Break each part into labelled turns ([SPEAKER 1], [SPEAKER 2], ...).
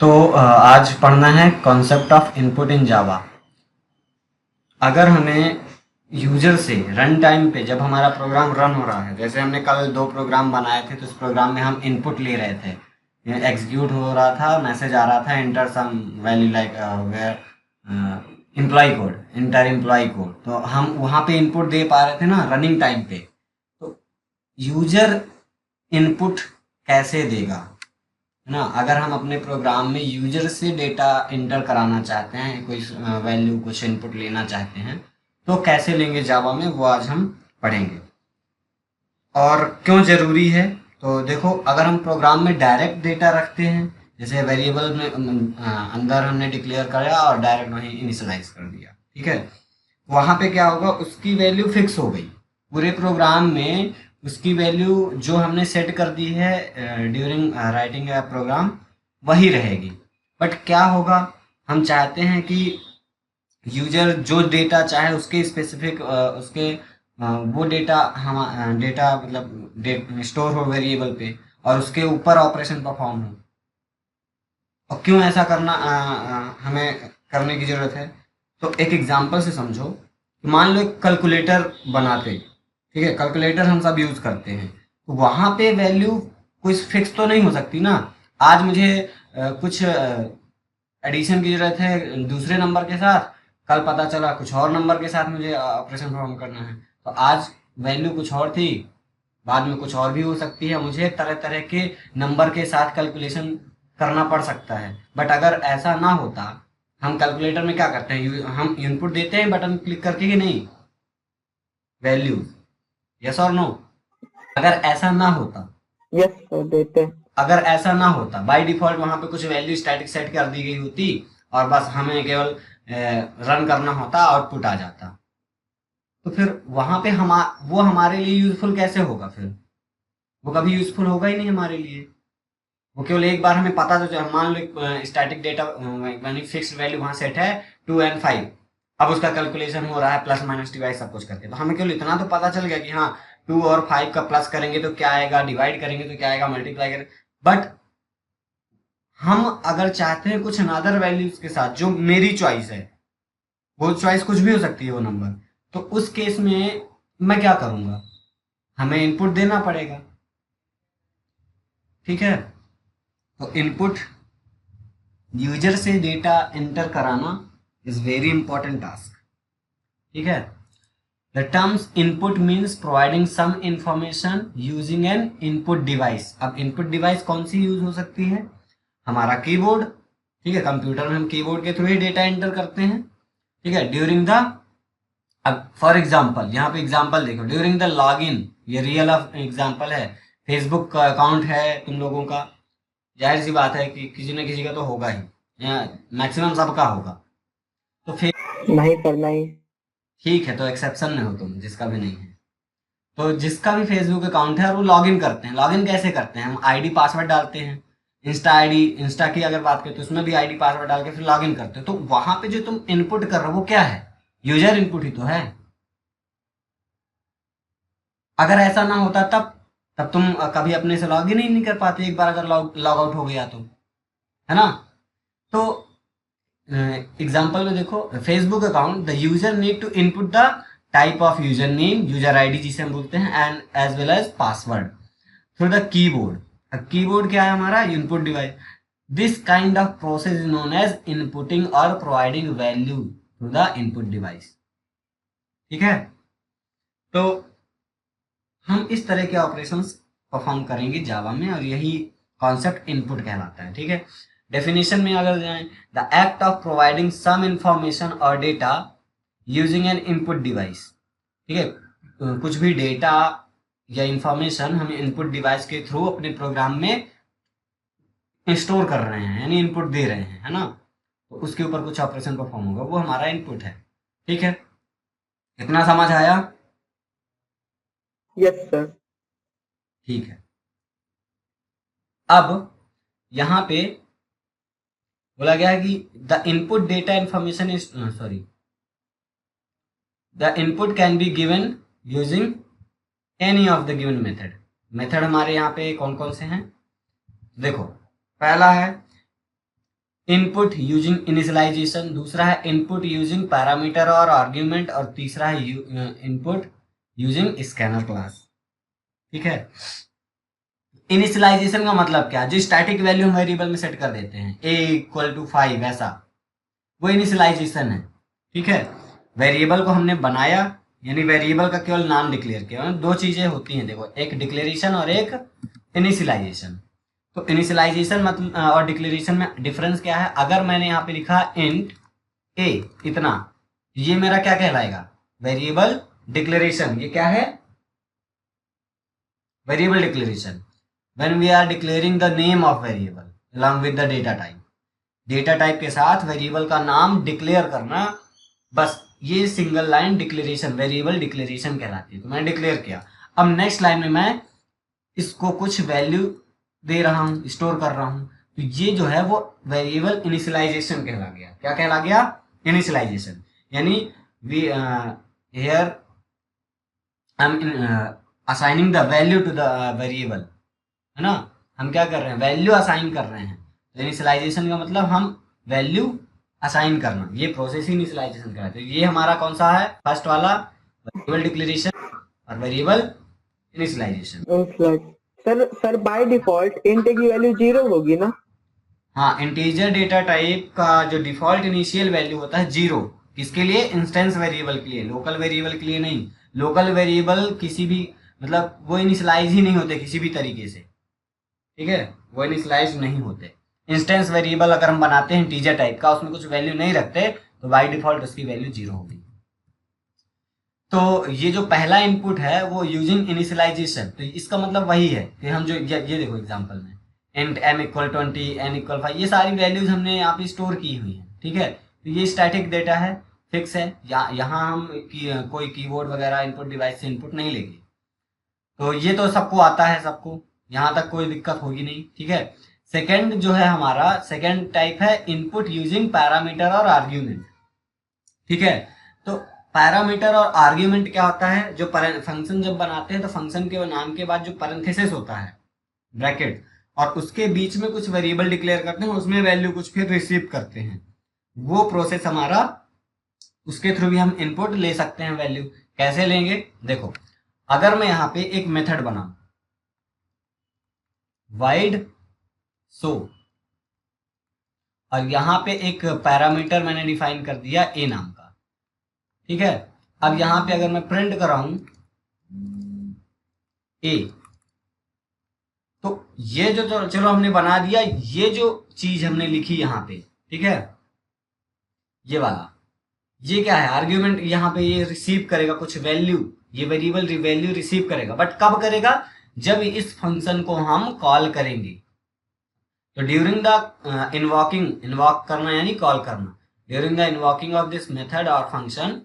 [SPEAKER 1] तो आज पढ़ना है कॉन्सेप्ट ऑफ इनपुट इन जावा। अगर हमें यूजर से रन टाइम पे जब हमारा प्रोग्राम रन हो रहा है, जैसे हमने कल 2 प्रोग्राम बनाए थे, तो उस प्रोग्राम में हम इनपुट ले रहे थे, एग्जीक्यूट हो रहा था, मैसेज आ रहा था enter some value like where employ code, enter employ code, तो हम वहाँ पे इनपुट दे पा रहे थे ना रनिंग टाइम पे। तो यूजर इनपुट कैसे देगा, है ना? अगर हम अपने प्रोग्राम में यूजर से डेटा इंटर कराना चाहते हैं, कोई वैल्यू कुछ इनपुट लेना चाहते हैं, तो कैसे लेंगे जावा में, वो आज हम पढ़ेंगे। और क्यों ज़रूरी है, तो देखो, अगर हम प्रोग्राम में डायरेक्ट डेटा रखते हैं, जैसे वेरिएबल में अंदर हमने डिक्लेयर करा और डायरेक्ट वहीं इनिशियलाइज कर दिया, ठीक है, वहाँ पे क्या होगा, उसकी वैल्यू फिक्स हो गई। पूरे प्रोग्राम में उसकी वैल्यू जो हमने सेट कर दी है ड्यूरिंग राइटिंग ए प्रोग्राम, वही रहेगी। बट क्या होगा, हम चाहते हैं कि यूजर जो डेटा चाहे उसके स्पेसिफिक उसके वो डेटा हम डेटा मतलब स्टोर हो वेरिएबल पे और उसके ऊपर ऑपरेशन परफॉर्म हो। और क्यों ऐसा करना हमें करने की ज़रूरत है, तो एक एग्जांपल से समझो कि मान लो एक कैलकुलेटर बनाते, ठीक है, कैलकुलेटर हम सब यूज़ करते हैं, तो वहाँ पे वैल्यू कोई फिक्स तो नहीं हो सकती ना। आज मुझे कुछ एडिशन की ज़रूरत है दूसरे नंबर के साथ, कल पता चला कुछ और नंबर के साथ मुझे ऑपरेशन परफॉर्म करना है, तो आज वैल्यू कुछ और थी, बाद में कुछ और भी हो सकती है, मुझे तरह तरह के नंबर के साथ कैलकुलेशन करना पड़ सकता है। बट अगर ऐसा ना होता, हम कैलकुलेटर में क्या करते हैं, हम इनपुट देते हैं बटन क्लिक करके कि नहीं, वैल्यू, यस और नो। अगर ऐसा ना होता,
[SPEAKER 2] यस सर देते हैं।
[SPEAKER 1] अगर ऐसा ना होता, बाय डिफॉल्ट वहां पे कुछ वैल्यू स्टैटिक सेट कर दी गई होती और बस हमें केवल रन करना होता, आउटपुट आ जाता, तो फिर वहां पे वो हमारे लिए यूजफुल कैसे होगा? फिर वो कभी यूजफुल होगा ही नहीं हमारे लिए। वो केवल एक बार हमें पता तो चल, मान लो स्टैटिक डेटा यानी फिक्स्ड वैल्यू वहां सेट है 2 and 5, अब उसका कैलकुलेशन हो रहा है प्लस माइनस डिवाइड सब कुछ करके, तो हमें केवल इतना तो पता चल गया कि हाँ 2 और 5 का प्लस करेंगे तो क्या आएगा, डिवाइड करेंगे तो क्या आएगा, मल्टीप्लाई करेंगे। बट हम अगर चाहते हैं कुछ अनदर वैल्यूज के साथ जो मेरी चॉइस है, वो चॉइस कुछ भी हो सकती है वो नंबर, तो उस केस में मैं क्या करूंगा, हमें इनपुट देना पड़ेगा, ठीक है। तो इनपुट, यूजर से डेटा एंटर कराना इज वेरी इंपॉर्टेंट टास्क, ठीक है। The terms input means providing some information using an input device. अब इनपुट डिवाइस कौन सी यूज हो सकती है, हमारा कीबोर्ड, ठीक है, कंप्यूटर में हम कीबोर्ड के थ्रू ही डेटा एंटर करते हैं, ठीक है, ड्यूरिंग द, अब फॉर एग्जाम्पल यहाँ पे एग्जाम्पल देखो, ड्यूरिंग द लॉग इन, ये रियल एग्जाम्पल है, फेसबुक का अकाउंट है तुम लोगों का, जाहिर सी बात है कि किसी न किसी का तो होगा ही, मैक्सिमम सबका होगा, तो फिर
[SPEAKER 2] नहीं सर नहीं।
[SPEAKER 1] ठीक है, तो एक्सेप्शन में हो तुम जिसका भी नहीं है। तो जिसका भी फेसबुक अकाउंट है और वो लॉगिन करते हैं, लॉगिन कैसे करते हैं, हम आईडी पासवर्ड डालते हैं, इंस्टा आईडी, इंस्टा की अगर बात करें तो उसमें भी आईडी पासवर्ड डाल के फिर लॉगिन करते हो, तो वहां पे जो तुम इनपुट कर रहे हो वो क्या है, यूजर इनपुट ही तो है। अगर ऐसा ना होता तब तब तुम कभी अपने से लॉगिन ही नहीं कर पाते, एक बार अगर लॉग आउट हो गया तो, है ना? तो एग्जाम्पल में देखो, Facebook account, the user need to input the type of user name, user ID जिसे हम बोलते हैं, and as well as password through the keyboard. Keyboard क्या है हमारा, input device. This kind of process is known as inputting और providing value through the input device, ठीक है। तो हम इस तरह के ऑपरेशंस परफॉर्म करेंगे जावा में, और यही कॉन्सेप्ट इनपुट कहलाता है, ठीक है। डेफिनेशन में अगर जाएं, the act of providing some information और data using an input device, ठीक है, कुछ भी डेटा या इंफॉर्मेशन हम इनपुट डिवाइस के थ्रू अपने प्रोग्राम में स्टोर कर रहे हैं, यानी इनपुट दे रहे हैं, है ना, तो उसके ऊपर कुछ ऑपरेशन परफॉर्म होगा, वो हमारा इनपुट है, ठीक है। इतना समझ आया?
[SPEAKER 2] Yes sir.
[SPEAKER 1] ठीक है। अब यहाँ पे बोला गया है कि the input data information is, sorry, the input can be given using any of the given method. Method हमारे यहाँ पे कौन कौन से हैं, देखो, पहला है इनपुट यूजिंग इनिशियलाइजेशन, दूसरा है इनपुट यूजिंग पैरामीटर और आर्ग्यूमेंट, और तीसरा है इनपुट यूजिंग स्कैनर क्लास। ठीक है, इनिशियलाइजेशन का मतलब क्या, जो स्टैटिक वैल्यू हम वेरिएबल में सेट कर देते हैं a=5 ऐसा, वो इनिशियलाइजेशन है। ठीक है, वेरिएबल को हमने बनाया, यानी वेरिएबल का केवल नाम डिक्लेयर किया। दो चीजें होती हैं देखो, एक डिक्लेरेशन और एक इनिशियलाइजेशन। तो इनिशियलाइजेशन मतलब और डिक्लेरेशन में डिफरेंस क्या है, अगर मैंने यहाँ पे लिखा इंट a इतना, ये मेरा क्या कहलाएगा, वेरिएबल डिक्लेरेशन। ये क्या है, variable declaration. when we are declaring the name of variable along with the data type, data type के साथ वेरिएबल का नाम डिक्लेयर करना, बस ये single line declaration, variable declaration कहलाती है। तो मैंने डिक्लेयर किया, अब नेक्स्ट लाइन में मैं इसको कुछ वैल्यू दे रहा हूँ, स्टोर कर रहा हूँ, तो ये जो है वो वेरिएबल इनिशियलाइजेशन कहला गया। क्या कहला गया, इनिशियलाइजेशन। यानी we here I am assigning the value to the variable, है ना, हम क्या कर रहे हैं, वैल्यू असाइन कर रहे हैं। तो इनिशियलाइजेशन का मतलब हम वैल्यू असाइन करना, ये प्रोसेस ही इनिशियलाइजेशन का है। तो ये हमारा कौन सा है, फर्स्ट वाला, वेरिएबल डिक्लेरेशन और variable initialization.
[SPEAKER 2] Sir by default int की वैल्यू 0 होगी ना?
[SPEAKER 1] हाँ, इंटीजर डेटा टाइप का जो डिफॉल्ट इनिशियल वैल्यू होता है 0, किसके लिए, इंस्टेंस वेरिएबल के लिए, लोकल वेरिएबल के लिए नहीं। लोकल वेरिएबल किसी भी मतलब वो इनिशियलाइज ही नहीं होते किसी भी तरीके से। ठीक है, वो इनिशियलाइज नहीं होते। इंस्टेंस वेरिएबल अगर हम बनाते हैं इंटीजर टाइप का, उसमें कुछ वैल्यू नहीं रखते, तो बाय डिफॉल्ट उसकी वैल्यू 0 होगी। तो ये जो पहला इनपुट है वो यूजिंग इनिशियलाइजेशन, तो इसका मतलब वही है कि हम जो ये देखो एग्जांपल में इंट m=20 n=5, ये सारी वैल्यूज हमने यहाँ पे स्टोर की हुई हैं। ठीक है, तो ये स्टैटिक डेटा है, फिक्स है, यहाँ हम कोई कीबोर्ड वगैरह इनपुट डिवाइस से इनपुट नहीं लेंगे। तो ये तो सबको आता है, सबको यहाँ तक कोई दिक्कत होगी नहीं। ठीक है, सेकंड जो है हमारा सेकंड टाइप है इनपुट यूजिंग पैरामीटर और आर्ग्यूमेंट। ठीक है, तो पैरामीटर और आर्ग्यूमेंट क्या होता है, जो फंक्शन जब बनाते हैं तो फंक्शन के नाम के बाद जो पैरेंथेसिस होता है, ब्रैकेट, और उसके बीच में कुछ वेरिएबल डिक्लेयर करते हैं, उसमें वैल्यू कुछ फिर रिसीव करते हैं, वो प्रोसेस हमारा, उसके थ्रू भी हम इनपुट ले सकते हैं वैल्यू। कैसे लेंगे, देखो, अगर मैं यहाँ पे एक मेथड बनाऊं वाइड सो, और यहाँ पे एक पैरामीटर मैंने डिफाइन कर दिया ए नाम का। ठीक है, अब यहाँ पे अगर मैं प्रिंट कराऊं ए, तो ये जो तो चलो हमने बना दिया, ये जो चीज हमने लिखी यहाँ पे, ठीक है, ये वाला, ये क्या है, आर्ग्यूमेंट, यहाँ पे ये रिसीव करेगा कुछ वैल्यू, ये वेरिएबल वैल्यू रिसीव करेगा, बट कब करेगा, जब इस फंक्शन को हम कॉल करेंगे। तो ड्यूरिंग द इन्वॉकिंग, इन्वॉक करना यानी कॉल करना, during the invoking of this method और function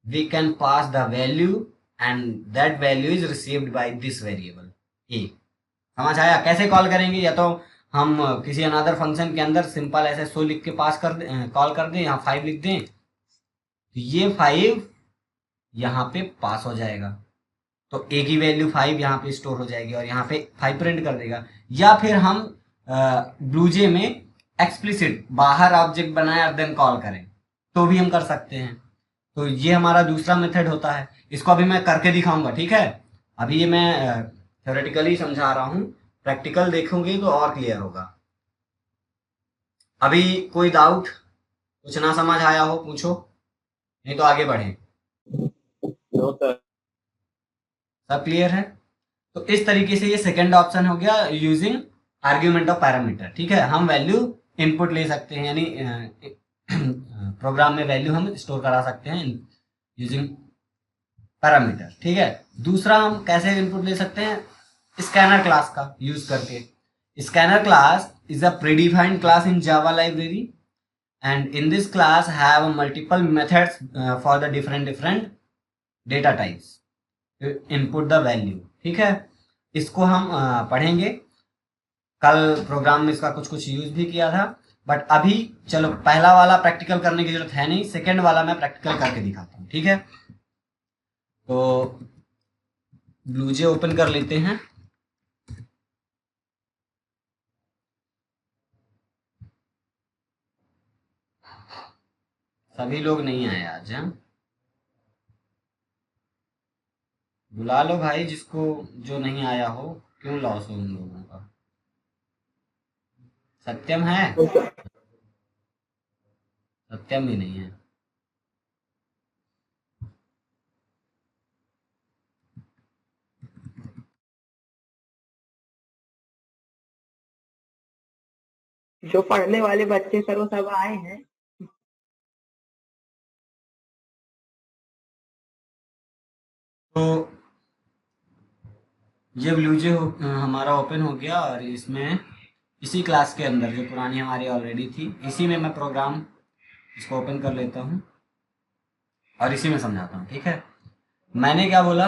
[SPEAKER 1] we can pass the value and that value is received by this variable a. समझ आया, कैसे कॉल करेंगे, या तो हम किसी अनदर फंक्शन के अंदर सिंपल ऐसे सो लिख के पास कर दें, कॉल कर दें, यहाँ 5 लिख दें, तो ये 5 यहाँ पे पास हो जाएगा, तो ए की वैल्यू 5 यहाँ पे स्टोर हो जाएगी और यहाँ पे 5 प्रिंट कर देगा। या फिर हम ब्लूजे में एक्सप्लिसिट बाहर ऑब्जेक्ट बनाए और देन कॉल करें, तो भी हम कर सकते हैं। तो ये हमारा दूसरा मेथड होता है, इसको अभी मैं करके दिखाऊंगा। ठीक है, अभी ये मैं थ्योरेटिकली समझा रहा हूँ, प्रैक्टिकल देखोगे तो और क्लियर होगा। अभी कोई डाउट, कुछ ना समझ आया हो पूछो, नहीं तो आगे बढ़े। सब क्लियर है? तो इस तरीके से ये सेकंड ऑप्शन हो गया, यूजिंग आर्ग्यूमेंट ऑफ पैरामीटर। ठीक है, हम वैल्यू इनपुट ले सकते हैं, यानी प्रोग्राम में वैल्यू हम स्टोर करा सकते हैं यूजिंग पैरामीटर। ठीक है, दूसरा हम कैसे इनपुट ले सकते हैं, स्कैनर क्लास का यूज करके। Scanner class is a predefined class in Java library and in this class have multiple methods for the different data types to input the value। ठीक है, इसको हम पढ़ेंगे, कल प्रोग्राम में इसका कुछ कुछ यूज भी किया था, बट अभी चलो पहला वाला प्रैक्टिकल करने की जरूरत है नहीं, सेकंड वाला मैं प्रैक्टिकल करके दिखाता हूँ। ठीक है, तो ब्लूजे ओपन कर लेते हैं। सभी लोग नहीं आए आज। हाँ, बुला लो भाई जिसको, जो नहीं आया हो। क्यों लॉस हो उन लोगों का। सत्यम है? सत्यम भी नहीं है।
[SPEAKER 2] जो पढ़ने वाले बच्चे सर वो सब आए हैं।
[SPEAKER 1] तो ये ब्लूजे हमारा ओपन हो गया, और इसमें इसी क्लास के अंदर जो पुरानी हमारी ऑलरेडी थी, इसी में मैं प्रोग्राम इसको ओपन कर लेता हूँ और इसी में समझाता हूँ। ठीक है, मैंने क्या बोला,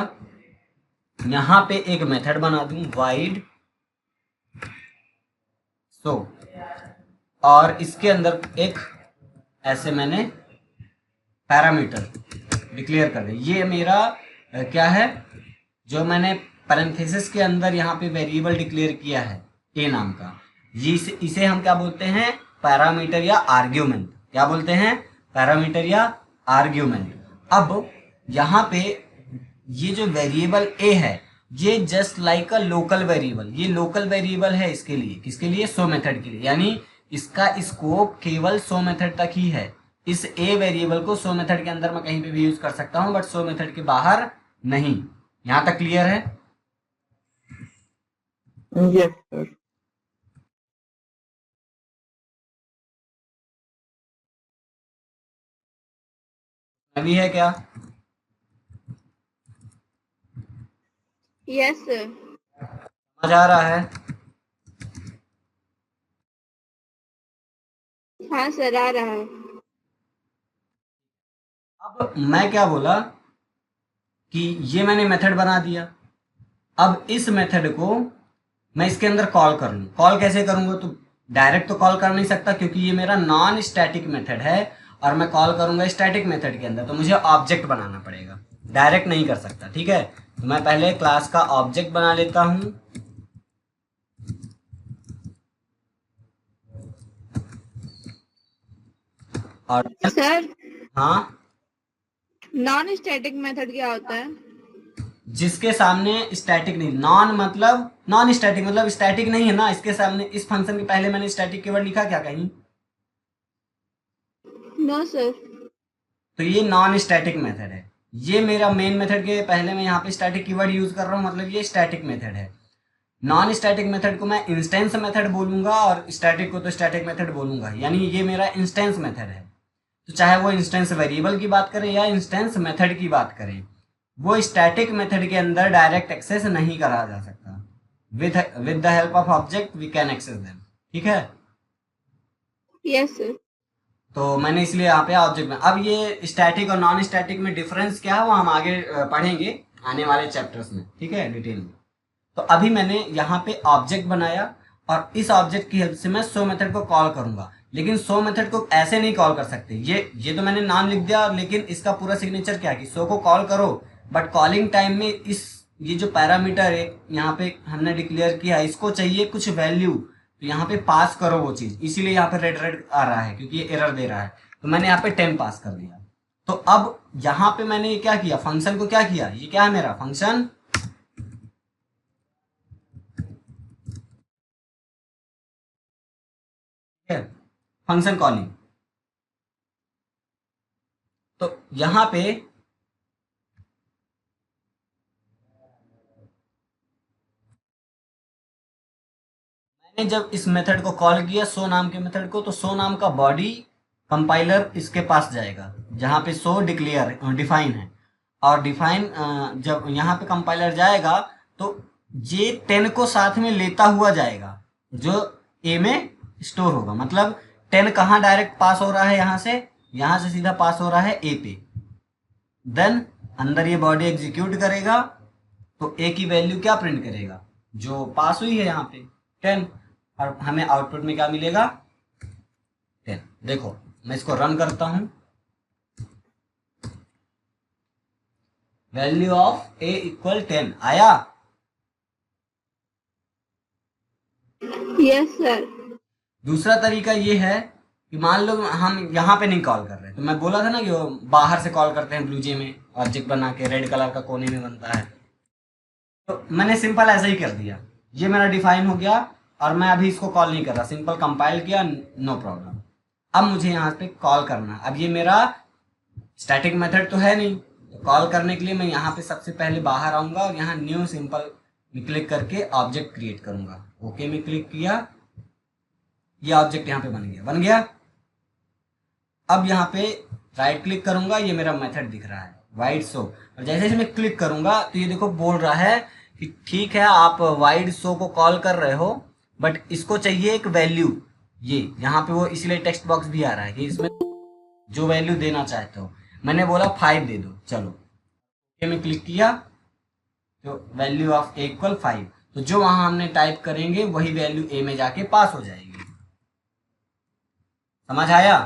[SPEAKER 1] यहाँ पे एक मेथड बना दूं वाइड सो, और इसके अंदर एक ऐसे मैंने पैरामीटर डिक्लेयर कर दिया। ये मेरा क्या है, जो मैंने पैरेंथेसिस के अंदर यहाँ पे वेरिएबल डिक्लेयर किया है ए नाम का, ये इसे हम क्या बोलते हैं, पैरामीटर या आर्ग्यूमेंट। क्या बोलते हैं, पैरामीटर या आर्ग्यूमेंट। अब यहाँ पे ये जो वेरिएबल ए है, ये just like a local variable, ये लोकल वेरिएबल है इसके लिए, किसके लिए, सो मेथड के लिए। यानी इसका स्कोप केवल सो मेथड तक ही है। इस ए वेरिएबल को सो मेथड के अंदर मैं कहीं पे भी यूज कर सकता हूं, बट सो मेथड के बाहर नहीं। यहां तक क्लियर है?
[SPEAKER 2] Yes sir.
[SPEAKER 1] अभी है क्या?
[SPEAKER 3] Yes sir.
[SPEAKER 1] समझ आ रहा है?
[SPEAKER 3] हाँ सर, आ रहा है।
[SPEAKER 1] अब मैं क्या बोला कि ये मैंने मेथड बना दिया। अब इस मेथड को मैं इसके अंदर कॉल कर लूँ। कॉल कैसे करूँगा, तो डायरेक्ट तो कॉल कर नहीं सकता क्योंकि ये मेरा नॉन स्टैटिक मेथड है, और मैं कॉल करूँगा स्टैटिक मेथड के अंदर, तो मुझे ऑब्जेक्ट बनाना पड़ेगा, डायरेक्ट नहीं कर सकता। ठीक है, तो मैं पहले क्लास का ऑब्जेक्ट बना लेता हूँ। और
[SPEAKER 3] सर,
[SPEAKER 1] हाँ,
[SPEAKER 3] नॉन स्टैटिक मेथड क्या होता है?
[SPEAKER 1] जिसके सामने स्टैटिक नहीं, नॉन मतलब नॉन स्टैटिक मतलब स्टैटिक नहीं है ना, इसके सामने, इस फंक्शन के पहले मैंने स्टैटिक कीवर्ड लिखा क्या कहीं?
[SPEAKER 3] No sir.
[SPEAKER 1] तो ये नॉन स्टैटिक मेथड है। ये मेरा मेन मेथड के पहले मैं यहाँ पे स्टैटिक कीवर्ड यूज कर रहा हूँ, मतलब ये स्टैटिक मेथड है। नॉन स्टैटिक मेथड को मैं इंस्टेंस मेथड बोलूंगा, और स्टैटिक को तो स्टैटिक मेथड बोलूंगा। यानी ये मेरा इंस्टेंस मेथड है। तो चाहे वो इंस्टेंस वेरिएबल की बात करें या इंस्टेंस मेथड की बात करें, वो स्टैटिक मेथड के अंदर डायरेक्ट एक्सेस नहीं करा जा सकता। With the help of object we can access them. ठीक है,
[SPEAKER 3] यस सर।
[SPEAKER 1] तो मैंने इसलिए यहाँ पे ऑब्जेक्ट में, अब ये स्टैटिक और नॉन स्टैटिक में डिफरेंस क्या है वो हम आगे पढ़ेंगे आने वाले चैप्टर्स में। ठीक है, डिटेल में। तो अभी मैंने यहाँ पे ऑब्जेक्ट बनाया, और इस ऑब्जेक्ट की हेल्प से मैं सो मेथड को कॉल करूंगा। लेकिन सो मेथड को ऐसे नहीं कॉल कर सकते। ये तो मैंने नाम लिख दिया, लेकिन इसका पूरा सिग्नेचर क्या है कि सो को कॉल करो, बट कॉलिंग टाइम में ये जो पैरामीटर है यहाँ पे हमने डिक्लेयर किया, इसको चाहिए कुछ वैल्यू, तो यहाँ पे पास करो वो चीज। इसीलिए यहाँ पे रेड रेड आ रहा है क्योंकि ये एरर दे रहा है। तो मैंने यहाँ पे 10 पास कर दिया। तो अब यहाँ पे मैंने ये क्या किया, फंक्शन को क्या किया, ये क्या है मेरा फंक्शन, फंक्शन कॉलिंग। तो यहां पे मैंने जब इस मेथड को कॉल किया, सो नाम के मेथड को, तो सो नाम का बॉडी कंपाइलर इसके पास जाएगा जहां पे सो डिक्लेयर डिफाइन है। और डिफाइन जब यहाँ पे कंपाइलर जाएगा तो ये 10 को साथ में लेता हुआ जाएगा, जो ए में स्टोर होगा। मतलब 10 कहाँ डायरेक्ट पास हो रहा है, यहाँ से सीधा पास हो रहा है ए पे। देन अंदर ये बॉडी एग्जीक्यूट करेगा, तो ए की वैल्यू क्या प्रिंट करेगा, जो पास हुई है यहाँ पे 10, और हमें आउटपुट में क्या मिलेगा, 10। देखो मैं इसको रन करता हूं, वैल्यू ऑफ ए इक्वल 10 आया।
[SPEAKER 3] Yes sir.
[SPEAKER 1] दूसरा तरीका ये है कि मान लो हम यहाँ पे नहीं कॉल कर रहे, तो मैं बोला था ना कि वो बाहर से कॉल करते हैं ब्लूजे में, ऑब्जेक्ट बना के रेड कलर का कोने में बनता है। तो मैंने सिंपल ऐसा ही कर दिया, ये मेरा डिफाइन हो गया और मैं अभी इसको कॉल नहीं कर रहा, सिंपल कंपाइल किया, नो प्रॉब्लम। अब मुझे यहाँ पे कॉल करना, अब ये मेरा स्टैटिक मेथड तो है नहीं, तो कॉल करने के लिए मैं यहाँ पे सबसे पहले बाहर आऊँगा और यहाँ न्यू सिंपल में क्लिक करके ऑब्जेक्ट क्रिएट करूँगा। ओके में क्लिक किया, ये ऑब्जेक्ट यहाँ पे बन गया। अब यहाँ पे राइट क्लिक करूँगा, ये मेरा मेथड दिख रहा है वाइड शो, और जैसे जैसे मैं क्लिक करूँगा तो ये देखो बोल रहा है कि ठीक है आप वाइड शो को कॉल कर रहे हो, बट इसको चाहिए एक वैल्यू, ये यहाँ पे वो इसलिए टेक्स्ट बॉक्स भी आ रहा है कि इसमें जो वैल्यू देना चाहते हो। मैंने बोला 5 दे दो, चलो ओके में क्लिक किया, तो वैल्यू ऑफ इक्वल 5, तो जो वहां हमने टाइप करेंगे वही वैल्यू ए में जाके पास हो जाएगी। समझ आया?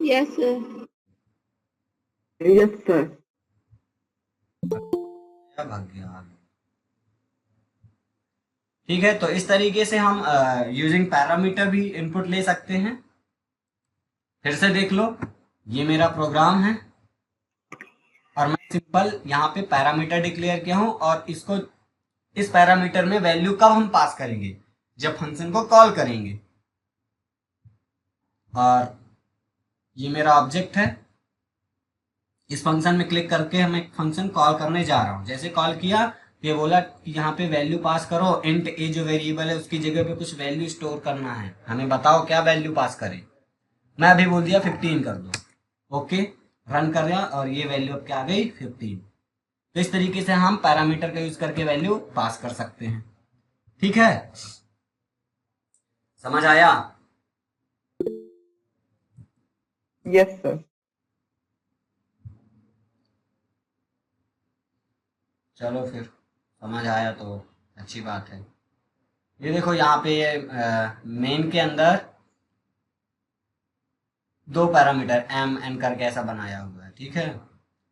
[SPEAKER 3] Yes sir.
[SPEAKER 2] Yes, sir.
[SPEAKER 1] भाग गया। ठीक है, तो इस तरीके से हम यूजिंग पैरामीटर भी इनपुट ले सकते हैं। फिर से देख लो, ये मेरा प्रोग्राम है और मैं सिंपल यहाँ पे पैरामीटर डिक्लेयर किया हूँ, और इसको इस पैरामीटर में वैल्यू कब हम पास करेंगे, जब फंक्शन को कॉल करेंगे। और ये मेरा ऑब्जेक्ट है, इस फंक्शन में क्लिक करके मैं एक फंक्शन कॉल करने जा रहा हूँ। जैसे कॉल किया, ये बोला कि यहाँ पे वैल्यू पास करो, इंट ए जो वेरिएबल है उसकी जगह पे कुछ वैल्यू स्टोर करना है, हमें बताओ क्या वैल्यू पास करें। मैं अभी बोल दिया 15 कर दो, ओके रन कर दिया और ये वैल्यू अब क्या आ गई 15। तो इस तरीके से हम पैरामीटर का यूज करके वैल्यू पास कर सकते हैं। ठीक है, समझ आया?
[SPEAKER 2] Yes, sir.
[SPEAKER 1] चलो फिर समझ आया तो अच्छी बात है। ये देखो यहाँ पे ये मेन के अंदर 2 पैरामीटर एम एन करके ऐसा बनाया हुआ है, ठीक है।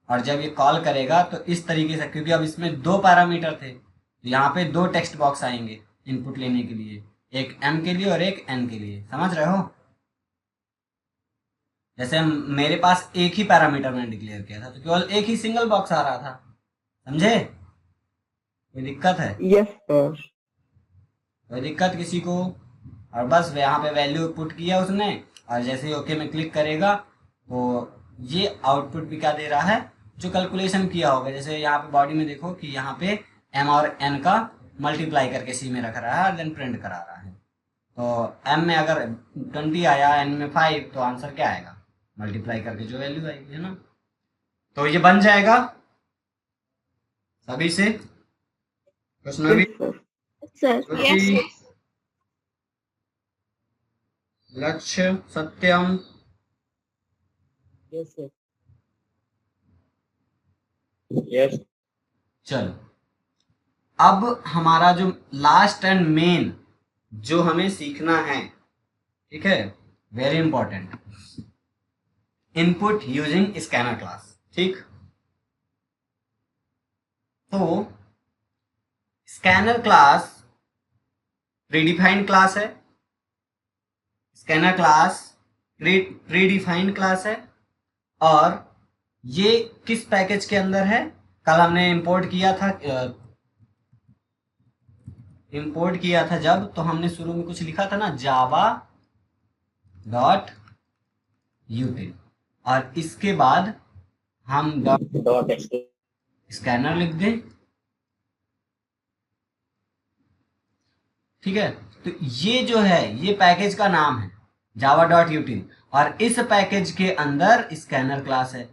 [SPEAKER 1] और जब ये कॉल करेगा तो इस तरीके से, क्योंकि अब इसमें 2 पैरामीटर थे, तो यहाँ पे 2 टेक्स्ट बॉक्स आएंगे इनपुट लेने के लिए, एक एम के लिए और एक एन के लिए। समझ रहे हो? जैसे मेरे पास एक ही पैरामीटर मैंने डिक्लेयर किया था, तो केवल एक ही सिंगल बॉक्स आ रहा था। समझे? कोई दिक्कत है?
[SPEAKER 2] Yes, sir.
[SPEAKER 1] कोई दिक्कत किसी को? और बस यहाँ पे वैल्यू पुट किया उसने, और जैसे ही ओके में क्लिक करेगा तो ये आउटपुट भी क्या दे रहा है, जो कैलकुलेशन किया होगा। जैसे यहाँ पे बॉडी में देखो कि यहाँ पे एम और एन का मल्टीप्लाई करके सी में रख रहा है और देन प्रिंट करा रहा है। तो एम में अगर 20 आया, एन में 5, तो आंसर क्या आएगा, मल्टीप्लाई करके जो वैल्यू आएगी, है ना। तो ये बन जाएगा सभी से। प्रश्न भी?
[SPEAKER 2] Yes, sir.
[SPEAKER 3] सर यस
[SPEAKER 1] लक्ष्य सत्यम।
[SPEAKER 2] Yes, sir. Yes.
[SPEAKER 1] चलो, अब हमारा जो लास्ट एंड मेन जो हमें सीखना है, ठीक है, very important, input using scanner class. ठीक, तो स्कैनर क्लास प्रीडिफाइंड क्लास है, स्कैनर क्लास प्रीडिफाइंड क्लास है, और ये किस पैकेज के अंदर है, कल हमने इंपोर्ट किया था जब, तो हमने शुरू में कुछ लिखा था ना, जावा डॉट यूटिल, और इसके बाद हम
[SPEAKER 2] Dot
[SPEAKER 1] स्कैनर लिख दें। ठीक है, तो ये जो है ये पैकेज का नाम है जावा डॉट यूटिल, और इस पैकेज के अंदर स्कैनर क्लास है।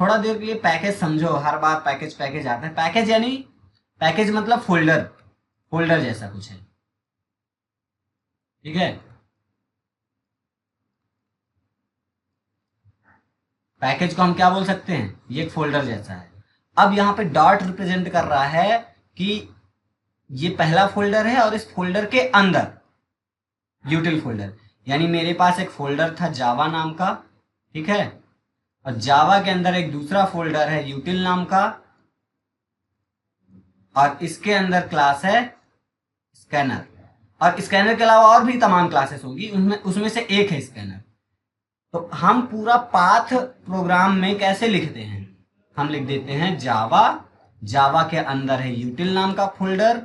[SPEAKER 1] थोड़ा देर के लिए पैकेज समझो, हर बार पैकेज पैकेज आता है। पैकेज यानी, पैकेज मतलब फोल्डर जैसा कुछ है, ठीक है। पैकेज को हम क्या बोल सकते हैं, ये एक फोल्डर जैसा है। अब यहाँ पे डॉट रिप्रेजेंट कर रहा है कि ये पहला फोल्डर है और इस फोल्डर के अंदर यूटिल फोल्डर, यानी मेरे पास एक फोल्डर था जावा नाम का, ठीक है, और जावा के अंदर एक दूसरा फोल्डर है यूटिल नाम का, और इसके अंदर क्लास है स्कैनर। और स्कैनर के अलावा और भी तमाम क्लासेस होगी, उसमें उसमें से एक है स्कैनर। तो हम पूरा पाथ प्रोग्राम में कैसे लिखते हैं, हम लिख देते हैं जावा, जावा के अंदर है यूटिल नाम का फोल्डर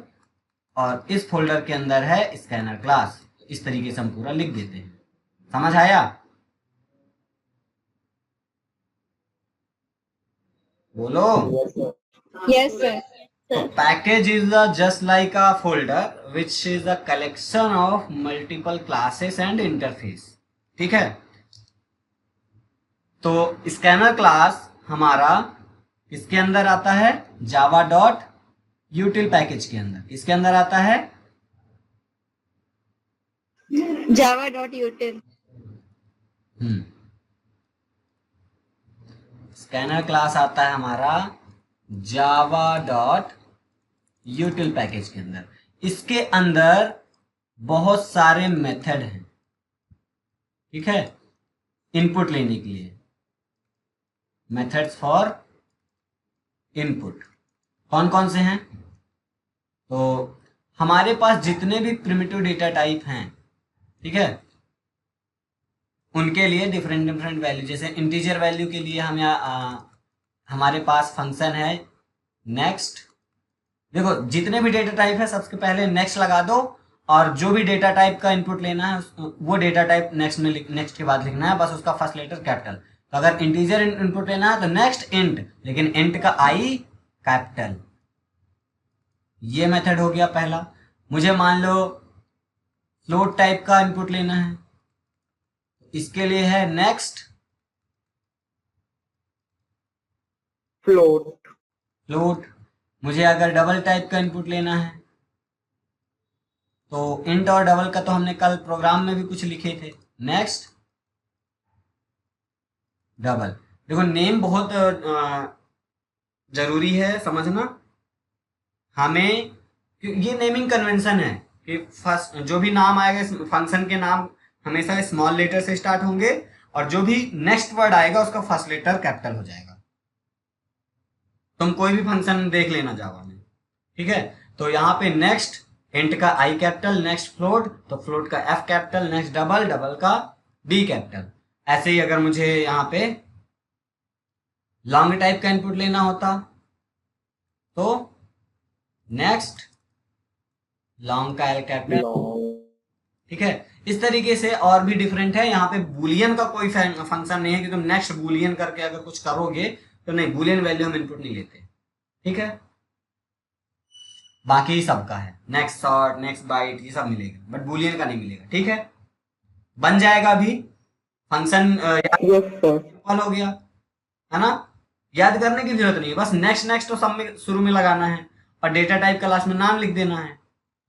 [SPEAKER 1] और इस फोल्डर के अंदर है स्कैनर क्लास। इस तरीके से हम पूरा लिख देते हैं। समझ आया? बोलो।
[SPEAKER 3] Yes sir.
[SPEAKER 1] So package is just like a folder which is a collection of multiple classes and interface। ठीक है, तो स्कैनर क्लास हमारा इसके अंदर आता है जावा डॉट यूटिल पैकेज के अंदर। इसके अंदर आता है
[SPEAKER 3] java.util।
[SPEAKER 1] स्कैनर क्लास आता है हमारा जावा डॉट यूटिल पैकेज के अंदर। इसके अंदर बहुत सारे मेथड हैं, ठीक है, इनपुट लेने के लिए, मेथड्स फॉर इनपुट। कौन कौन से हैं? तो हमारे पास जितने भी प्रिमिटिव डेटा टाइप हैं, ठीक है, उनके लिए डिफरेंट डिफरेंट वैल्यू, जैसे इंटीजर वैल्यू के लिए हम हमारे पास फंक्शन है नेक्स्ट। देखो जितने भी डेटा टाइप है सबसे पहले नेक्स्ट लगा दो, और जो भी डेटा टाइप का इनपुट लेना है वो डेटा टाइप नेक्स्ट में नेक्स्ट के बाद लिखना है, बस उसका फर्स्ट लेटर कैपिटल। तो अगर इंटीजर इनपुट लेना है तो नेक्स्ट इंट, लेकिन इंट का आई कैपिटल। ये मेथड हो गया पहला। मुझे मान लो फ्लोट टाइप का इनपुट लेना है, इसके लिए है नेक्स्ट
[SPEAKER 2] फ्लोट।
[SPEAKER 1] फ्लोट। मुझे अगर डबल टाइप का इनपुट लेना है तो इंट और डबल का तो हमने कल प्रोग्राम में भी कुछ लिखे थे, नेक्स्ट डबल। देखो नेम बहुत जरूरी है समझना हमें, ये नेमिंग कन्वेंशन है कि फर्स्ट जो भी नाम आएगा फंक्शन के नाम हमेशा स्मॉल लेटर से स्टार्ट होंगे, और जो भी नेक्स्ट वर्ड आएगा उसका फर्स्ट लेटर कैपिटल हो जाएगा। तुम कोई भी फंक्शन देख लेना जावा में, ठीक है। तो यहाँ पे नेक्स्ट इंट का आई कैपिटल, नेक्स्ट फ्लोट तो फ्लोट का F capital, next double, double का डी कैपिटल। ऐसे ही अगर मुझे यहाँ पे लॉन्ग टाइप का इनपुट लेना होता तो नेक्स्ट लॉन्ग का एल कैपिटल, ठीक है। इस तरीके से और भी डिफरेंट है। यहाँ पे बुलियन का कोई फंक्शन नहीं है कि तुम नेक्स्ट बुलियन करके अगर कुछ करोगे तो नहीं, बुलियन वैल्यू हम इनपुट नहीं लेते, ठीक है। बाकी सबका है नेक्स्ट सॉर्ट, नेक्स्ट बाइट, ये सब मिलेगा, बट बुलियन का नहीं मिलेगा, ठीक है। बन जाएगा अभी फंक्शन याद हो गया है ना, याद करने की जरूरत नहीं है, बस नेक्स्ट नेक्स्ट तो सब में शुरू में लगाना है और डेटा टाइप का लास्ट में नाम लिख देना है,